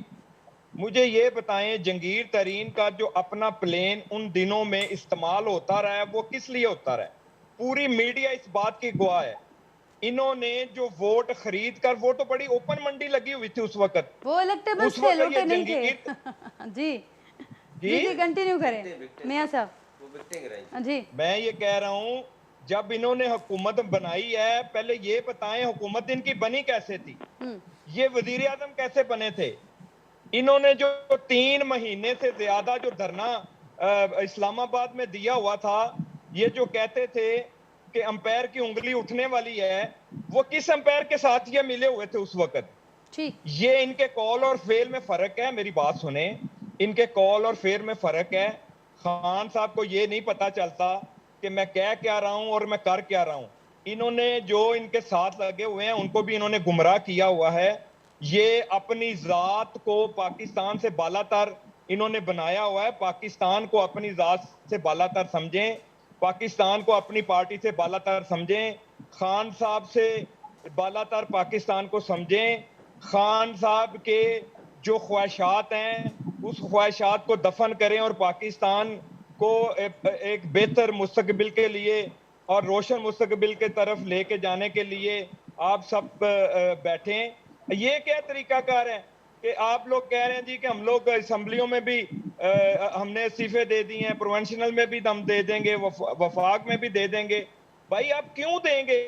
Speaker 4: मुझे ये बताएं, जंगीर तरीन का जो अपना प्लेन उन दिनों में इस्तेमाल होता रहा है वो किस लिए होता रहा है? पूरी मीडिया इस बात की गवाह है। इन्होंने जो वोट खरीद कर, वो तो बड़ी ओपन मंडी लगी हुई थी उस वक्त,
Speaker 1: वो इलेक्टेबल्स
Speaker 4: उस
Speaker 1: थे,
Speaker 4: वक्त ये
Speaker 1: लोटे नहीं थे।
Speaker 4: जंगीर
Speaker 1: जी
Speaker 4: जी
Speaker 1: जी कंटिन्यू करें मियां साहब।
Speaker 2: वो बिकते हैं
Speaker 1: जी
Speaker 4: मैं ये कह रहा हूं, जब इन्होंने हुकूमत बनाई है, पहले ये बताएं हुकूमत इनकी बनी कैसे थी,
Speaker 1: हम्म,
Speaker 4: ये वजीर आजम कैसे बने थे? इन्होंने जो 3 महीने से ज्यादा जो धरना इस्लामाबाद में दिया हुआ था, ये जो कहते थे कि अंपायर की उंगली उठने वाली है, वो किस अंपायर के साथ ये मिले हुए थे उस वक्त?
Speaker 1: ठीक।
Speaker 4: ये इनके कॉल और फेल में फर्क है। मेरी बात सुने, इनके कॉल और फेल में फर्क है। खान साहब को ये नहीं पता चलता कि मैं कह क्या रहा हूं और मैं कर क्या रहा हूं। इन्होंने जो इनके साथ लगे हुए हैं उनको भी इन्होंने गुमराह किया हुआ है। ये अपनी जात को पाकिस्तान से बालातर इन्होंने बनाया हुआ है। पाकिस्तान को अपनी जात से बालातर समझें, पाकिस्तान को अपनी पार्टी से बालातर समझें, खान साहब से बालातर पाकिस्तान को समझें। खान साहब के जो ख्वाहिशात हैं उस ख्वाहिशात को दफन करें और पाकिस्तान को एक बेहतर मुस्तकबिल के लिए और रोशन मुस्तकबिल के तरफ लेके जाने के लिए आप सब बैठें। ये क्या तरीकाकार है कि आप लोग कह रहे हैं जी कि हम लोग असम्बलियों में भी हमने इस्तीफे दे दिए हैं, प्रोवेंशनल में भी दम दे देंगे, वफाक में भी दे देंगे। भाई आप क्यों देंगे?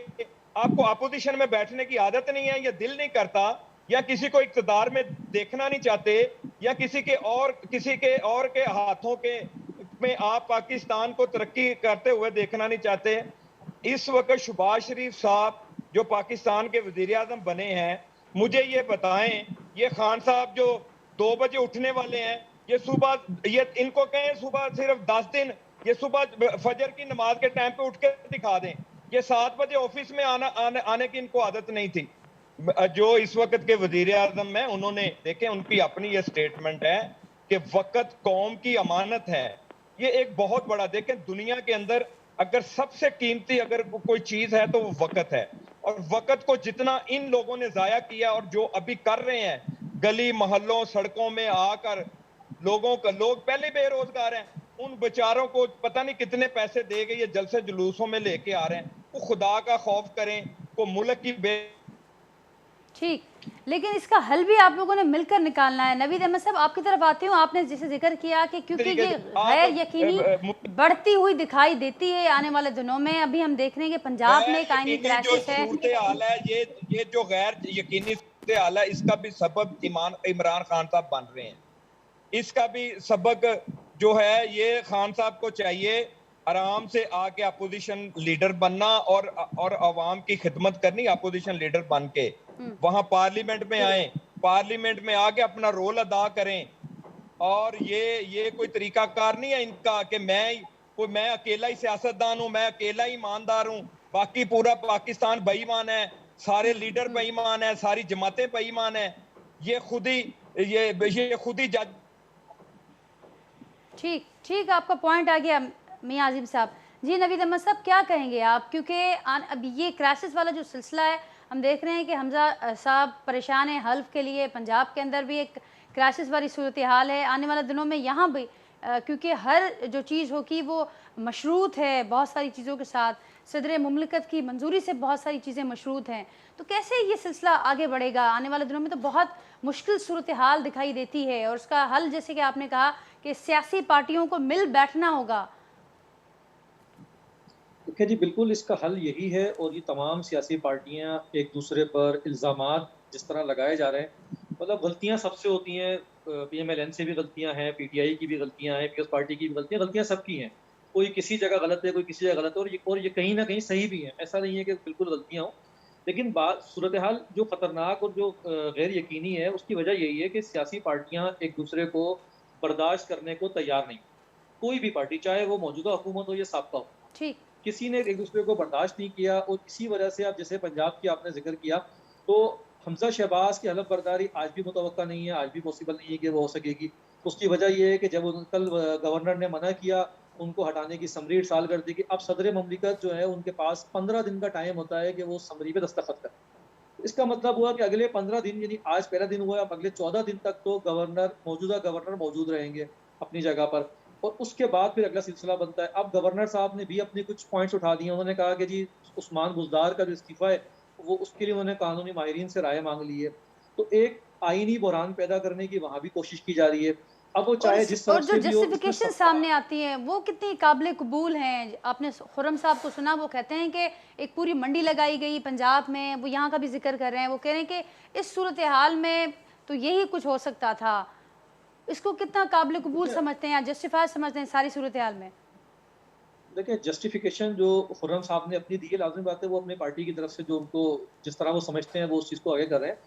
Speaker 4: आपको अपोजिशन में बैठने की आदत नहीं है, या दिल नहीं करता, या किसी को इक्तदार में देखना नहीं चाहते, या किसी के और के हाथों के में आप पाकिस्तान को तरक्की करते हुए देखना नहीं चाहते? इस वक्त शहबाज शरीफ साहब जो पाकिस्तान के वजीर आजम बने हैं, मुझे ये बताएं, ये खान साहब जो 2 बजे उठने वाले हैं, ये सुबह, ये इनको कहें सुबह सिर्फ 10 दिन, ये सुबह फजर की नमाज के टाइम पे उठ के दिखा दें। ये 7 बजे ऑफिस में आने की इनको आदत नहीं थी। जो इस वक्त के वजीर आजम है, उन्होंने देखे, उनकी अपनी ये स्टेटमेंट है कि वक्त कौम की अमानत है। ये एक बहुत बड़ा, देखें दुनिया के अंदर अगर सबसे कीमती अगर कोई चीज है तो वो वक्त है, और वक्त को जितना इन लोगों ने जाया किया और जो अभी कर रहे हैं, गली मोहल्लों सड़कों में आकर लोग पहले बेरोजगार हैं, उन बेचारों को पता नहीं कितने पैसे दे गए, ये जलसे जुलूसों में लेके आ रहे हैं। वो खुदा का खौफ करें, को मुल्क की
Speaker 1: ठीक, लेकिन इसका हल भी आप लोगों ने मिलकर निकालना है। नवीद अहमद साहब, आपकी तरफ आती हूँ। आपने जैसे जिक्र किया कि क्योंकि ये गैर यकीनी बढ़ती हुई दिखाई देती है आने वाले दिनों में। अभी हम देख रहे हैं कि पंजाब में एक आईनी क्राइसिस है।
Speaker 4: सूरत-ए-हाल है, ये जो गैर यकीनी सूरत-ए-हाल है, इसका भी सबब इमरान खान साहब बन रहे हैं। इसका भी सबक जो है, ये खान साहब को चाहिए आराम से आके अपोजिशन लीडर बनना और अवाम की खिदमत करनी। अपोजिशन लीडर बन के वहां पार्लियामेंट में आए, पार्लियामेंट में आके अपना रोल अदा करें। और ये कोई तरीकाकार नहीं है इनका कि मैं अकेला ही सियासतदान हूं, मैं अकेला ही ईमानदार हूं, बाकी पूरा पाकिस्तान बेईमान है, सारे लीडर बेईमान है, सारी जमातें बेईमान है। ये खुद ही जज।
Speaker 1: ठीक ठीक, आपका पॉइंट आ गया मियां आजिम साहब। जी नवीद अहमद साहब, क्या कहेंगे आप? क्योंकि अब ये क्राइसिस वाला जो सिलसिला है, हम देख रहे हैं कि हमजा साहब परेशान हैं हल्फ के लिए। पंजाब के अंदर भी एक क्राइसिस वाली सूरत हाल है। आने वाले दिनों में यहाँ भी क्योंकि हर जो चीज़ होगी वो मशरूत है बहुत सारी चीज़ों के साथ, सदर मुमलिकत की मंजूरी से बहुत सारी चीज़ें मशरूत हैं। तो कैसे ये सिलसिला आगे बढ़ेगा? आने वाले दिनों में तो बहुत मुश्किल सूरत हाल दिखाई देती है, और उसका हल जैसे कि आपने कहा कि सियासी पार्टियों को मिल बैठना होगा।
Speaker 5: देखिए जी, बिल्कुल इसका हल यही है, और ये तमाम सियासी पार्टियां एक दूसरे पर इल्ज़ामात जिस तरह लगाए जा रहे हैं, मतलब गलतियां सबसे होती हैं। PMLN से भी गलतियां हैं, PTI की भी गलतियां हैं, पीपल्स पार्टी की भी गलतियां सबकी हैं। कोई किसी जगह गलत है, कोई किसी जगह गलत है, और ये कहीं ना कहीं सही भी है। ऐसा नहीं है कि बिल्कुल गलतियां हो, लेकिन बात सूरत हाल जो ख़तरनाक और जो गैर यकीनी है, उसकी वजह यही है कि सियासी पार्टियां एक दूसरे को बर्दाश्त करने को तैयार नहीं। कोई भी पार्टी, चाहे वो मौजूदा हुकूमत हो या साबका हो,
Speaker 1: ठीक,
Speaker 5: किसी ने एक दूसरे को बर्दाश्त नहीं किया। और इसी वजह से, आप जैसे पंजाब की आपने जिक्र किया, तो हमजा शहबाज की हलफ बर्दारी आज भी मुतवक्का नहीं है, आज भी पॉसिबल नहीं है कि वो हो सकेगी। उसकी वजह यह है कि जब कल गवर्नर ने मना किया उनको हटाने की, समरी इरसाल कर दी कि अब सदर ममलिकत जो है उनके पास 15 दिन का टाइम होता है कि वो समरी पे दस्तखत करें। इसका मतलब हुआ कि अगले 15 दिन, यानी आज पहला दिन हुआ, अब अगले 14 दिन तक तो मौजूदा गवर्नर मौजूद रहेंगे अपनी जगह पर, और उसके बाद फिर अगला सिलसिला बनता है। अब गवर्नर साहब ने भी अपने कुछ पॉइंट्स उठा दिए। उन्होंने कहा कि जी उस्मान बुज़दार का जो इस्तीफ़ा है वो, उसके लिए उन्होंने कानूनी माहिरीन से राय मांग ली है। तो एक आईनी बहरान पैदा करने की वहाँ भी कोशिश की जा रही है। अब वो चाहे जिस
Speaker 1: और
Speaker 5: तरफ
Speaker 1: जो
Speaker 5: से भी हो, इसमें
Speaker 1: जस्टिफिकेशन सामने आती है वो कितनी काबिल कबूल हैं। आपने खुर्रम साहब को सुना, वो कहते हैं कि एक पूरी मंडी लगाई गई पंजाब में, वो यहाँ का भी जिक्र कर रहे हैं। वो कह रहे हैं कि इस सूरत हाल में तो यही कुछ हो सकता था। इसको कितना काबिल कबूल समझते हैं या जस्टिफाइड समझते हैं सारी सूरत हाल में?
Speaker 5: देखिए, जस्टिफिकेशन जो खुर्रम साहब ने अपनी दी है, लाज़मी बात है वो अपनी पार्टी की तरफ से जो उनको जिस तरह वो समझते हैं वो उस चीज़ को आगे कर रहे हैं।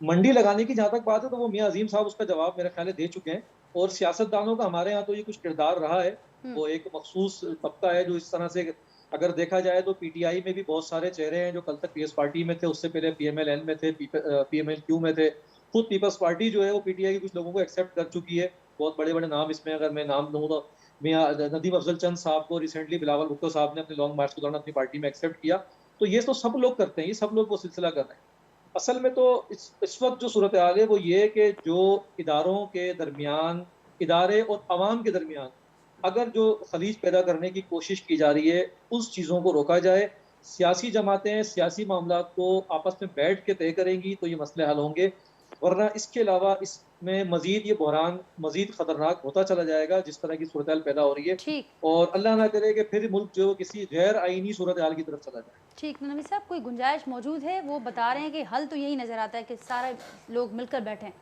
Speaker 5: मंडी लगाने की जहाँ तक बात है तो वो मियाँ अज़ीम साहब उसका जवाब मेरे ख्याल है दे चुके हैं, और सियासतदानों का हमारे यहाँ तो ये कुछ किरदार रहा है। वो एक मखसूस तबका है जो इस तरह से, अगर देखा जाए तो पीटीआई में भी बहुत सारे चेहरे हैं जो कल तक पीएस पार्टी में थे, उससे पहले पीएमएल-एन में थे, पीएमएल-क्यू में थे। खुद पीपल्स पार्टी जो है वो पीटीआई के कुछ लोगों को एक्सेप्ट कर चुकी है। बहुत बड़े-बड़े नाम इसमें अगर मैं नाम लूँ तो मियाँ नदीम अफजल चंद साहब को रिसेंटली बिलावल भुट्टो साहब ने अपने लॉन्ग मार्च के दौरान अपनी पार्टी में एक्सेप्ट किया। तो ये तो सब लोग करते हैं, ये सब लोग वो सिलसिला कर रहे हैं। असल में तो इस वक्त जो सूरत हाल है वो ये है कि जो इदारों के दरमियान, इदारे और अवाम के दरमियान अगर जो खलीज पैदा करने की कोशिश की जा रही है, उस चीज़ों को रोका जाए। सियासी जमातें सियासी मामलात को आपस में बैठ के तय करेंगी तो ये मसले हल होंगे, वरना इसके अलावा इसमें मजीद ये बहरान मजीद खतरनाक होता चला जाएगा जिस तरह की सूरत हाल पैदा हो रही है।
Speaker 1: ठीक
Speaker 5: और अल्लाह ना करे कि फिर मुल्क जो किसी गैर आईनी सूरत हाल की तरफ चला जाए।
Speaker 1: ठीक नबी साहब, कोई गुंजाइश मौजूद है? वो बता रहे हैं कि हल तो यही नज़र आता है कि सारे लोग मिलकर बैठें।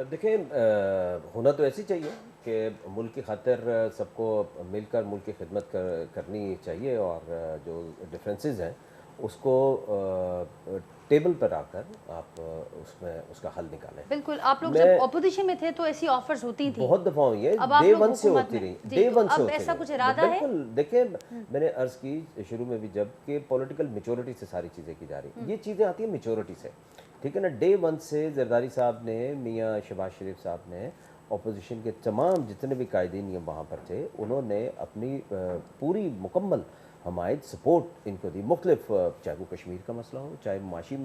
Speaker 2: देखें, होना तो ऐसे चाहिए कि मुल्क की खातिर सबको मिलकर मुल्क की खिदमत करनी चाहिए, और जो डिफरेंसेस हैं उसको टेबल पर आकर आप उसमें उसका हल निकालें।
Speaker 1: बिल्कुल, आप लोग जब ऑपोजिशन में थे तो ऐसी ऑफर्स होती थी,
Speaker 2: बहुत दफ़ा हुई है,
Speaker 1: अब आप
Speaker 2: डे
Speaker 1: लोग
Speaker 2: वन से
Speaker 1: हुकूमत
Speaker 2: होती
Speaker 1: में।
Speaker 2: रही,
Speaker 1: जी,
Speaker 2: डे
Speaker 1: तो
Speaker 2: वन से
Speaker 1: अब
Speaker 2: होती
Speaker 1: ऐसा
Speaker 2: रही।
Speaker 1: कुछ इरादा है?
Speaker 2: बिल्कुल, देखिए मैंने अर्ज़ की शुरू में भी जब कि पॉलिटिकल मेचोरिटी से सारी चीज़ें की जा रही, ये चीज़ें आती हैं मेचोरिटी से, ठीक है ना। डे वन से जरदारी साहब ने, मियाँ शहबाज शरीफ साहब ने, अपोजिशन के तमाम जितने भी कायदीन वहाँ पर थे, उन्होंने अपनी पूरी मुकम्मल हमायत सपोर्ट इनको दी। मुख्तलिफ, चाहे वो कश्मीर का मसला हो, चाहे माशी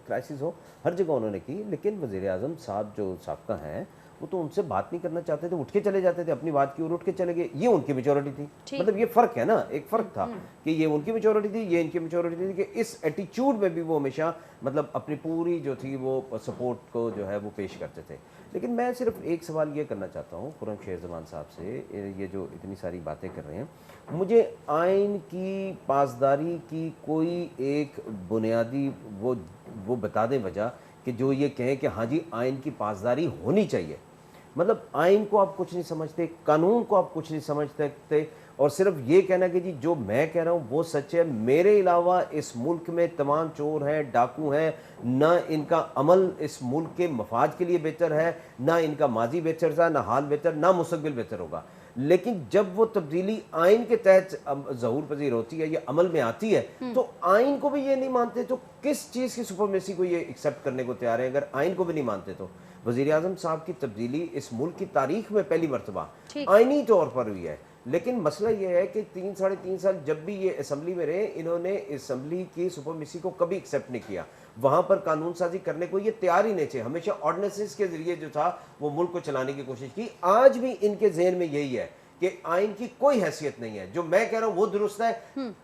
Speaker 2: क्राइसिस हो, हर जगह उन्होंने की। लेकिन वज़ीर आज़म साहब जो साबका हैं वो तो उनसे बात नहीं करना चाहते थे, उठ के चले जाते थे, अपनी बात की और उठ के चले गए। ये उनकी मेजोरिटी थी। मतलब ये फ़र्क है ना, एक फ़र्क था कि ये उनकी मेजोरिटी थी, ये इनकी मेजोरिटी थी, कि इस एटीट्यूड में भी वो हमेशा मतलब अपनी पूरी जो थी वो सपोर्ट को जो है वो पेश करते थे। लेकिन मैं सिर्फ एक सवाल ये करना चाहता हूँ खुर्रम शेर ज़मान साहब से, ये जो इतनी सारी बातें कर रहे हैं, मुझे आइन की पासदारी की कोई एक बुनियादी वो बता दें वजह कि जो ये कहें कि हाँ जी आइन की पासदारी होनी चाहिए। मतलब आइन को आप कुछ नहीं समझते, कानून को आप कुछ नहीं समझते, और सिर्फ ये कहना कि जी जो मैं कह रहा हूँ वो सच है, मेरे अलावा इस मुल्क में तमाम चोर हैं, डाकू हैं, ना इनका अमल इस मुल्क के मफाद के लिए बेहतर है, ना इनका माजी बेहतर था, ना हाल बेहतर, ना मुस्तकबिल बेहतर होगा। लेकिन जब वो तब्दीली आइन के तहत ज़हूर पजीर होती है या अमल में आती है तो आइन को भी ये नहीं मानते, तो किस चीज़ की सुपरमेसी को ये एक्सेप्ट करने को तैयार है अगर आइन को भी नहीं मानते? तो वज़ीर आज़म साहब की तब्दीली इस मुल्क की तारीख में पहली मरतबा आइनी तौर पर हुई है। लेकिन मसला ये है कि 3-3.5 साल जब भी ये असम्बली में रहे, इन्होंने असम्बली की सुपरमेसी को कभी एक्सेप्ट नहीं किया। वहाँ पर कानून साजी करने को ये तैयार ही नहीं थे, हमेशा ऑर्डिनेंसेस के जरिए जो था वो मुल्क को चलाने की कोशिश की। आज भी इनके जहन में यही है कि आइन की कोई हैसियत नहीं है। जो मैं कह रहा हूँ वो दुरुस्त है,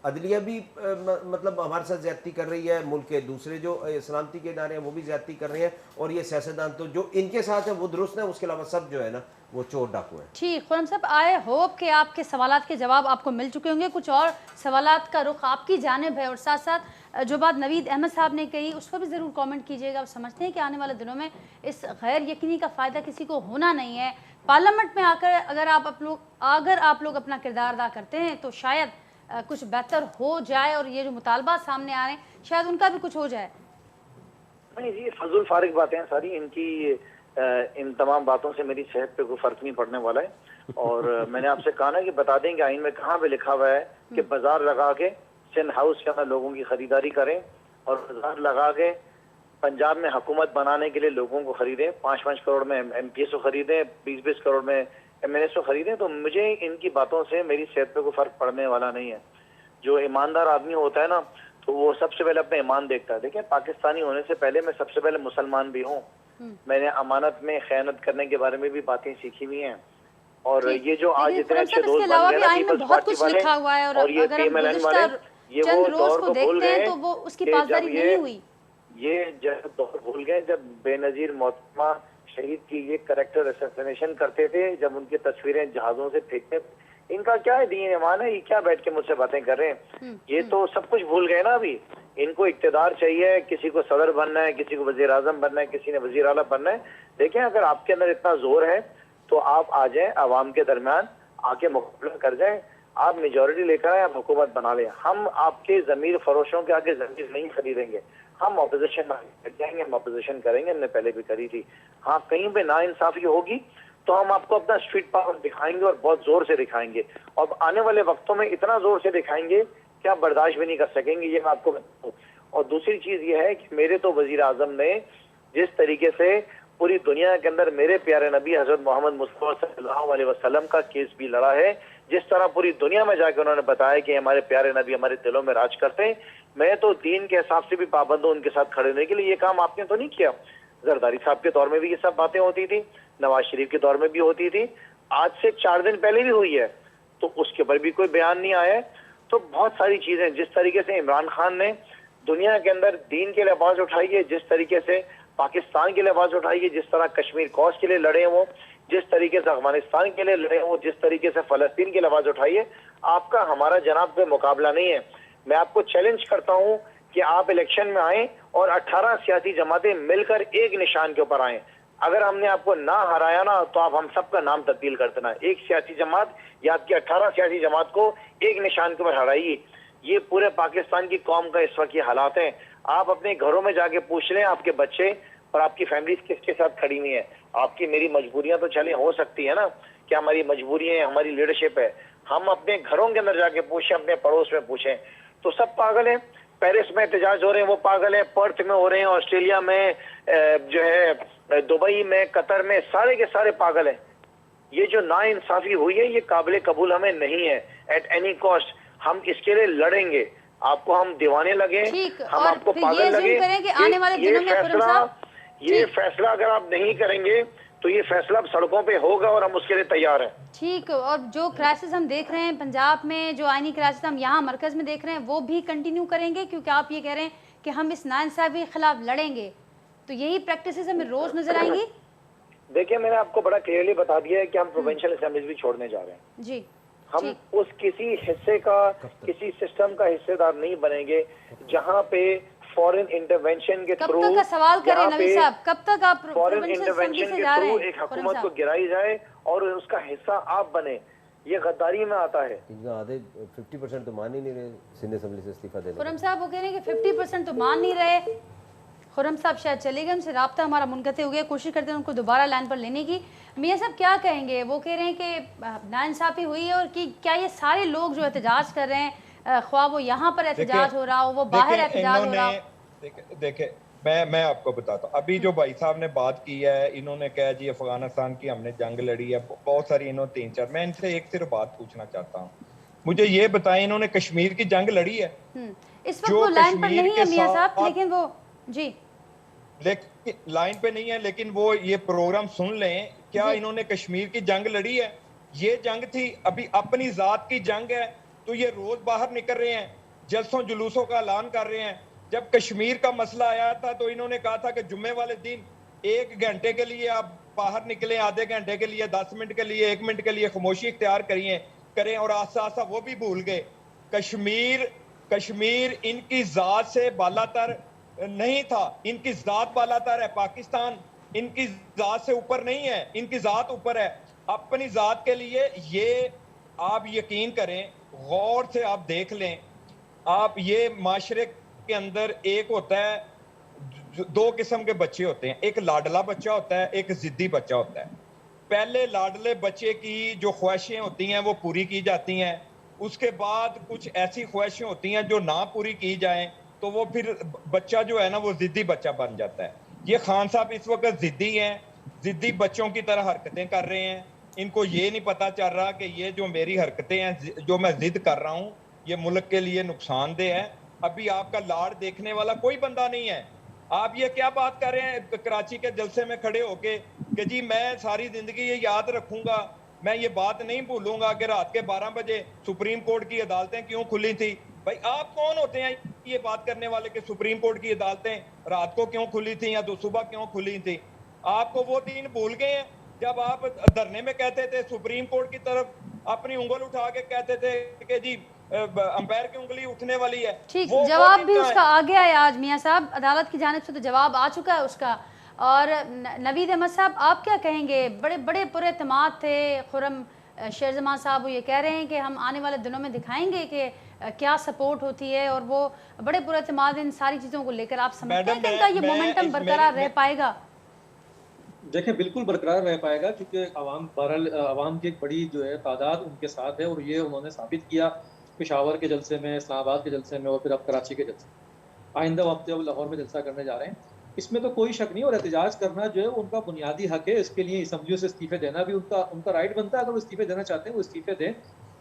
Speaker 2: अदलिया भी मतलब हमारे साथ ज्यादती कर रही है, मुल्क के दूसरे जो सलामती के इदारे हैं वो भी ज्यादती कर रहे हैं, और ये सियासतदान तो जो इनके साथ है वो दुरुस्त है, उसके अलावा सब जो है ना वो चोर डाकू है।
Speaker 1: ठीक, खुर्रम साहब, आई होप कि आपके सवालात के जवाब आपको मिल चुके होंगे। कुछ और सवालात का रुख आपकी जानिब है, और साथ साथ जो बात नवीद अहमद साहब ने कही उस पर भी ज़रूर कमेंट कीजिएगा। समझते हैं कि आने वाले दिनों में इस गैर यकीनी का फ़ायदा किसी को होना नहीं है। पार्लियामेंट में आकर अगर आप लोग अपना किरदार अदा करते हैं तो शायद कुछ बेहतर हो जाए, और ये जो मुतालबा सामने आ रहे हैं शायद उनका भी कुछ हो जाए।
Speaker 3: नहीं जी, फजूल फारिग बातें हैं सारी इनकी। इन तमाम बातों से मेरी सेहत पे कोई फर्क नहीं पड़ने वाला है। और मैंने आपसे कहा ना कि बता दें कि आइन में कहाँ पे लिखा हुआ है कि बाजार लगा के सिंध हाउस के अंदर लोगों की खरीदारी करें, और बाजार लगा के पंजाब में हुकूमत बनाने के लिए लोगों को खरीदें, 5-5 करोड़ में MPS को खरीदें, 20-20 करोड़ में MNS को खरीदें। तो मुझे इनकी बातों से मेरी सेहत पे कोई फर्क पड़ने वाला नहीं है। जो ईमानदार आदमी होता है ना, तो तो वो सबसे पहले अपना ईमान देखता है। देखिए, पाकिस्तानी होने से पहले मैं सबसे पहले मुसलमान भी हूँ। मैंने अमानत में खयानत करने के बारे में भी बातें सीखी हुई हैं। और ये जो आज इतने अच्छे दोस्त बन गए ना पीपल्स पार्टी वाले और ये PMLN वाले, ये वो दौर को भूल गए
Speaker 1: तो वो उसकी
Speaker 3: कि
Speaker 1: पासदारी
Speaker 3: जब
Speaker 1: नहीं हुई।
Speaker 3: ये जब दौर भूल गए जब बेनजीर मोहतरमा शहीद की ये करेक्टर असैसिनेशन करते थे, जब उनकी तस्वीरें जहाजों से फेंकते। इनका क्या है दीन ईमान है, ये क्या बैठ के मुझसे बातें कर रहे हैं? ये तो सब कुछ भूल गए ना अभी। इनको इक्तदार चाहिए, किसी को सदर बनना है, किसी को वजीर आजम बनना है, किसी ने वजीर आला बनना है। देखें, अगर आपके अंदर इतना जोर है तो आप आ जाएं आवाम के दरमियान, आके मुकाबला कर जाएं, आप मेजोरिटी लेकर आए, आप हुकूमत बना लें। हम आपके जमीर फरोशों के आगे जमीर नहीं खरीदेंगे, हम ऑपोजिशन में जाएंगे, हम ऑपोजिशन करेंगे, हमने पहले भी करी थी। हाँ, कहीं पे नाइंसाफी होगी तो हम आपको अपना स्ट्रीट पावर दिखाएंगे और बहुत जोर से दिखाएंगे, और आने वाले वक्तों में इतना जोर से दिखाएंगे कि आप बर्दाश्त भी नहीं कर सकेंगे, ये मैं आपको बताऊं। और दूसरी चीज ये है कि मेरे तो वजीर आजम ने जिस तरीके से पूरी दुनिया के अंदर मेरे प्यारे नबी हजरत मोहम्मद मुस्तफा सल्लल्लाहु अलैहि वसल्लम का केस भी लड़ा है, जिस तरह पूरी दुनिया में जाकर उन्होंने बताया कि हमारे प्यारे नबी हमारे दिलों में राज करते हैं, मैं तो दीन के हिसाब से भी पाबंद हूं उनके साथ खड़े रहने के लिए। ये काम आपने तो नहीं किया। जरदारी साहब के दौर में भी ये सब बातें होती थी, नवाज शरीफ के दौर में भी होती थी, आज से 4 दिन पहले भी हुई है, तो उसके ऊपर भी कोई बयान नहीं आया है। तो बहुत सारी चीजें, जिस तरीके से इमरान खान ने दुनिया के अंदर दीन के लिए आवाज उठाई है, जिस तरीके से पाकिस्तान के लिए आवाज उठाई है, जिस तरह कश्मीर कॉज के लिए लड़े हैं वो, जिस तरीके से अफगानिस्तान के लिए लड़े हैं वो, जिस तरीके से फलस्तीन के लिए आवाज उठाई है, आपका हमारा जनाब पे मुकाबला नहीं है। मैं आपको चैलेंज करता हूं कि आप इलेक्शन में आए और 18 सियासी जमातें मिलकर एक निशान के ऊपर आए। अगर हमने आपको ना हराया ना तो आप हम सबका नाम तब्दील कर देना। एक सियासी जमात या आपकी 18 सियासी जमात को एक निशान के ऊपर हराइए। ये पूरे पाकिस्तान की कौम का इस वक्त ये हालात हैं। आप अपने घरों में जाके पूछ लें, आपके बच्चे और आपकी फैमिली किसके साथ खड़ी हुई है। आपकी मेरी मजबूरियां तो चले हो सकती है ना, कि हमारी मजबूरियां हैं, हमारी लीडरशिप है। हम अपने घरों के अंदर जाके पूछें, अपने पड़ोस में पूछें, तो सब पागल हैं। पेरिस में एहतजाज हो रहे हैं वो पागल हैं, पर्थ में हो रहे हैं, ऑस्ट्रेलिया में जो है, दुबई में, कतर में, सारे के सारे पागल हैं। ये जो नाइंसाफी हुई है ये काबिल कबूल हमें नहीं है। एट एनी कॉस्ट हम इसके लिए लड़ेंगे। आपको हम दीवाने लगे, हम आपको पागल लगे, ये फैसला अगर आप नहीं करेंगे तो ये फैसला सड़कों पे होगा और हम उसके लिए तैयार हैं।
Speaker 1: ठीक। और जो क्राइसिस हम देख रहे हैं पंजाब में, जो आईनी क्राइसिस हम यहाँ मरकज में देख रहे हैं, वो भी कंटिन्यू करेंगे, क्योंकि आप ये कह रहे हैं कि हम इस नाइंसाफी के खिलाफ लड़ेंगे, तो यही प्रैक्टिसेस हमें रोज नजर आएंगी।
Speaker 3: देखिए, मैंने आपको बड़ा क्लियरली बता दिया है कि हम प्रोविंशियल असेंबलीज भी छोड़ने जा रहे हैं
Speaker 1: जी।
Speaker 3: हम उस किसी हिस्से का, किसी सिस्टम का हिस्सेदार नहीं बनेंगे जहां पे फॉरेन इंटरवेंशन के थ्रू,
Speaker 1: कब तक का सवाल करें नबी साहब, कब तक आप
Speaker 3: फॉरेन इंटरवेंशन के थ्रू एक हुकूमत को गिराई जाए और उसका हिस्सा आप बने, ये गद्दारी में आता है।
Speaker 2: आधे 50% तो मान ही नहीं रहे सिंध असेंबली से इस्तीफा देने।
Speaker 1: खुर्रम साहब वो कह रहे हैं कि 50% तो मान नहीं रहे। खुर्रम साहब शायद चले गए, उनसे रब्ता हमारा मुनक़ते हो गया, कोशिश करते हैं उनको दोबारा लाइन पर लेने की। मियाँ साहब क्या कहेंगे? वो कह रहे हैं कि नाइंसाफ़ी हुई है और कि क्या ये सारे लोग जो एहतजाज कर रहे हैं, ख्वाह वो यहाँ पर एहतजाज हो रहा हो, वो बाहर एहतजाज हो रहा हो।
Speaker 4: देखिए मैं आपको बताता हूँ, अभी जो भाई साहब ने बात की है, इन्होंने कहा जी अफगानिस्तान की हमने जंग लड़ी है, बहुत सारी इन्होंने 3-4, मैं इनसे एक सिर्फ बात पूछना चाहता हूँ, मुझे ये बताएं इन्होंने कश्मीर की जंग लड़ी है?
Speaker 1: इस वक्त वो लाइन पर नहीं है मियां साहब, लेकिन वो जी
Speaker 4: लेकिन लाइन पे नहीं है, लेकिन वो ये प्रोग्राम सुन लें, क्या इन्होंने कश्मीर की जंग लड़ी है? ये जंग थी, अभी अपनी जात की जंग है तो ये रोज बाहर निकल रहे हैं, जलसों जुलूसों का ऐलान कर रहे हैं। जब कश्मीर का मसला आया था तो इन्होंने कहा था कि जुम्मे वाले दिन 1 घंटे के लिए आप बाहर निकले, आधे घंटे के लिए, 10 मिनट के लिए, 1 मिनट के लिए खामोशी इख्तियार करें, और आस्ता आस्ता वो भी भूल गए। कश्मीर इनकी जात से बालातर नहीं था, इनकी जात बालातर है। पाकिस्तान इनकी जात से ऊपर नहीं है, इनकी जात ऊपर है। अपनी जात के लिए ये आप यकीन करें, गौर से आप देख लें, आप ये माशरे के अंदर एक होता है, 2 किस्म के बच्चे होते हैं, एक लाडला बच्चा होता है, एक जिद्दी बच्चा होता है। पहले लाडले बच्चे की जो ख्वाहिशें होती हैं वो पूरी की जाती हैं, उसके बाद कुछ ऐसी ख्वाहिशें होती हैं जो ना पूरी की जाएं तो वो फिर बच्चा जो है ना वो जिद्दी बच्चा बन जाता है। ये खान साहब इस वक्त जिद्दी हैं, जिद्दी बच्चों की तरह हरकतें कर रहे हैं। इनको ये नहीं पता चल रहा कि ये जो मेरी हरकतें हैं, जो मैं जिद कर रहा हूँ, ये मुल्क के लिए नुकसानदेह है। अभी आपका लाड़ देखने वाला कोई बंदा नहीं है। आप ये क्या बात कर रहे हैं कराची के जलसे में खड़े होके कि जी मैं सारी जिंदगी ये याद रखूंगा, मैं ये बात नहीं भूलूंगा कि रात के 12 बजे सुप्रीम कोर्ट की अदालतें क्यों खुली थी। भाई आप कौन होते हैं ये बात करने वाले कि सुप्रीम कोर्ट की अदालतें रात को क्यों खुली थी या सुबह क्यों खुली थी? आपको वो दिन भूल गए हैं जब आप धरने में कहते थे सुप्रीम कोर्ट की तरफ अपनी उंगल उठा के कहते थे कि जी अंपायर की उंगली उठने वाली है।
Speaker 1: ठीक,
Speaker 4: वो
Speaker 1: जवाब भी
Speaker 4: दिन
Speaker 1: उसका आ गया है आज मियां साहब, अदालत की जानिब से तो जवाब आ चुका है उसका। और नवीद अहमद साहब, आप क्या कहेंगे? बड़े बड़े पुरएतमाद थे खुर्रम शेर जमान साहब, वो ये कह रहे हैं कि हम आने वाले दिनों में दिखाएंगे कि क्या सपोर्ट होती है, और वो बड़े पुरएतमाद इन सारी चीज़ों को लेकर। आप समझते हैं कि इनका ये मोमेंटम बरकरार रह पाएगा?
Speaker 5: देखिए बिल्कुल बरकरार रह पाएगा, क्योंकि बहरहाल अवाम की एक बड़ी जो है तादाद उनके साथ है, और ये उन्होंने साबित किया पेशावर के जलसे में, इस्लामाबाद के जलसे में, और फिर अब कराची के जलसे में। आइंदा वक्त अब लाहौर में जलसा करने जा रहे हैं, इसमें तो कोई शक नहीं। और एहतजाज करना जो है उनका बुनियादी हक है, इसके लिए असम्बलियों से इस्तीफे देना भी उनका राइट बनता है। अगर वो इस्तीफे देना चाहते हैं वो इस्तीफे दें।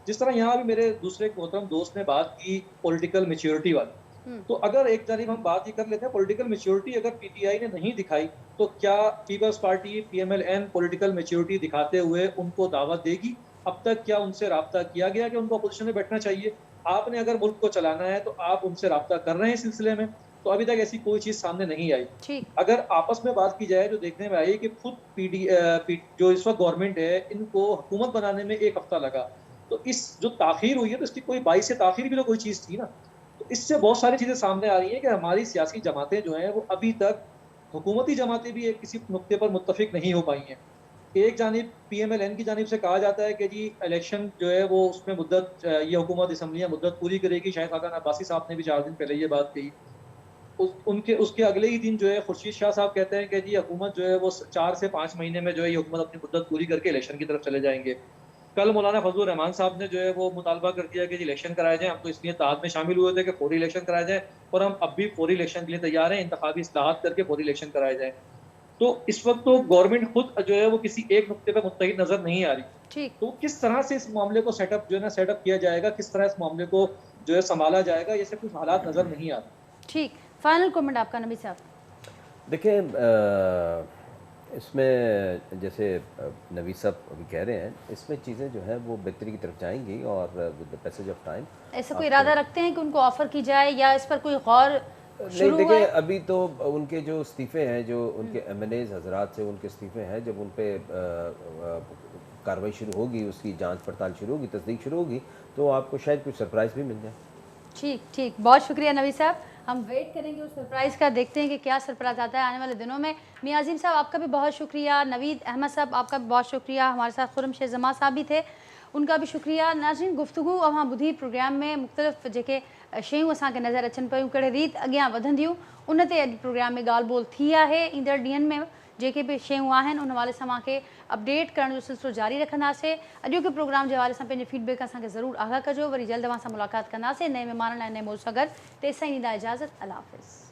Speaker 5: जिस तरह यहाँ भी मेरे दूसरे मोहतरम दोस्त ने बात की पॉलिटिकल मेच्योरिटी वाली, तो अगर एक जानिब हम बात ये कर लेते हैं पॉलिटिकल मेच्योरिटी अगर पीटीआई ने नहीं दिखाई, तो क्या People's Party PMLN political maturity दिखाते हुए उनको दावत देगी? अब तक क्या उनसे राब्ता किया गया कि उनको अपोजिशन में बैठना चाहिए? आपने अगर मुल्क को चलाना है तो आप उनसे राब्ता कर रहे हैं इस सिलसिले में? तो अभी तक ऐसी कोई चीज सामने नहीं आई। अगर आपस में बात की जाए, जो देखने में आई कि खुद जो इस वक्त गवर्नमेंट है, इनको हुकूमत बनाने में 1 हफ्ता लगा, तो इस जो ताखीर हुई है तो इसकी कोई 22 से ताखीर भी तो कोई चीज थी ना। तो इससे बहुत सारी चीजें सामने आ रही हैं कि हमारी सियासी जमातें जो हैं वो अभी तक, हुकूमती जमातें भी एक किसी नुक्ते पर मुत्तफिक नहीं हो पाई हैं। एक जानिब पीएमएलएन की जानिब से कहा जाता है कि जी इलेक्शन जो है वो उसमें मुद्दत, ये हुकूमत असम्बलियाँ मुद्दत पूरी करेगी। शाहिद खाकान अब्बासी साहब ने भी 4 दिन पहले ये बात कही। उसके अगले ही दिन जो है खुर्शीद शाह साहब कहते हैं कि जी हुकूमत जो है वो 4 से 5 महीने में जो है ये हुकूमत अपनी मुद्दत पूरी करके इलेक्शन की तरफ चले जाएंगे। कल मौलाना फजलुर रहमान साहब ने जो है वो मुतालबा कर दिया कि जी इलेक्शन कराए जाएं। हम तो इसलिए इत्तेहाद में शामिल हुए थे कि फौरी इलेक्शन कराए जाएं, और हम अब भी फौरी इलेक्शन के लिए तैयार हैं, इंतखाबी इस्लाहात करके फौरी इलेक्शन कराए जाएं। तो इस वक्त तो गवर्नमेंट खुद जो है वो किसी एक नुक्ते पर मुत्तहिद नजर नहीं आ रही। तो किस तरह से इस मामले को सेटअप किया जाएगा, किस तरह इस मामले को जो है संभाला जाएगा, ये सब कुछ हालात नजर नहीं आ रहे।
Speaker 1: ठीक, फाइनल कमेंट आपका नबी साहब।
Speaker 2: देखिए इसमें जैसे नवीद साहब अभी कह रहे हैं, इसमें चीज़ें जो है वो बेहतरी की तरफ जाएंगी, और with the passage of time.
Speaker 1: ऐसा कोई इरादा रखते हैं कि उनको ऑफर की जाए, या इस पर कोई गौर
Speaker 2: नहीं? देखिए अभी तो उनके जो इस्तीफ़े हैं, जो उनके एमएनएज़ हजरात से उनके इस्तीफ़े हैं, जब उन पर कार्रवाई शुरू होगी, उसकी जांच पड़ताल शुरू होगी, तस्दीक शुरू होगी, तो आपको शायद कुछ सरप्राइज़ भी मिल जाए।
Speaker 1: ठीक ठीक, बहुत शुक्रिया नवीद साहब। हम वेट करेंगे उस सरप्राइज़ का, देखते हैं कि क्या सरप्राइज़ आता है आने वाले दिनों में। मियां अजीम साहब आपका भी बहुत शुक्रिया, नवीद अहमद साहब आपका भी बहुत शुक्रिया, हमारे साथ खुर्रम शेर जमान साहब भी थे, उनका भी शुक्रिया। नाज़रीन, गुफ्तगू अवां ॿुधी प्रोग्राम में मुख़्तलिफ़ जेके शयूं असांखे नज़र अचनि पियूं, कहिड़े रीत अॻियां वधंदियूं, उन ते अॼु प्रोग्राम में ॻाल्हि ॿोल थी आहे। ईंदड़ ॾींहंनि में जेके भी शयूं आहिनि उन हवाले सां तव्हांखे अपडेट करण जो सिलसिलो जारी रखंदासीं। अॼोके प्रोग्राम जे हवाले सां पंहिंजे फीडबैक असांखे ज़रूरु आगाह कजो। वरी जल्द अवां सां मुलाक़ात कंदासीं नए महिमाननि ऐं नए मौज़ूअ सां गॾु। तेसिताईं ॾींदा इजाज़त। अल्लाह हाफ़िज़।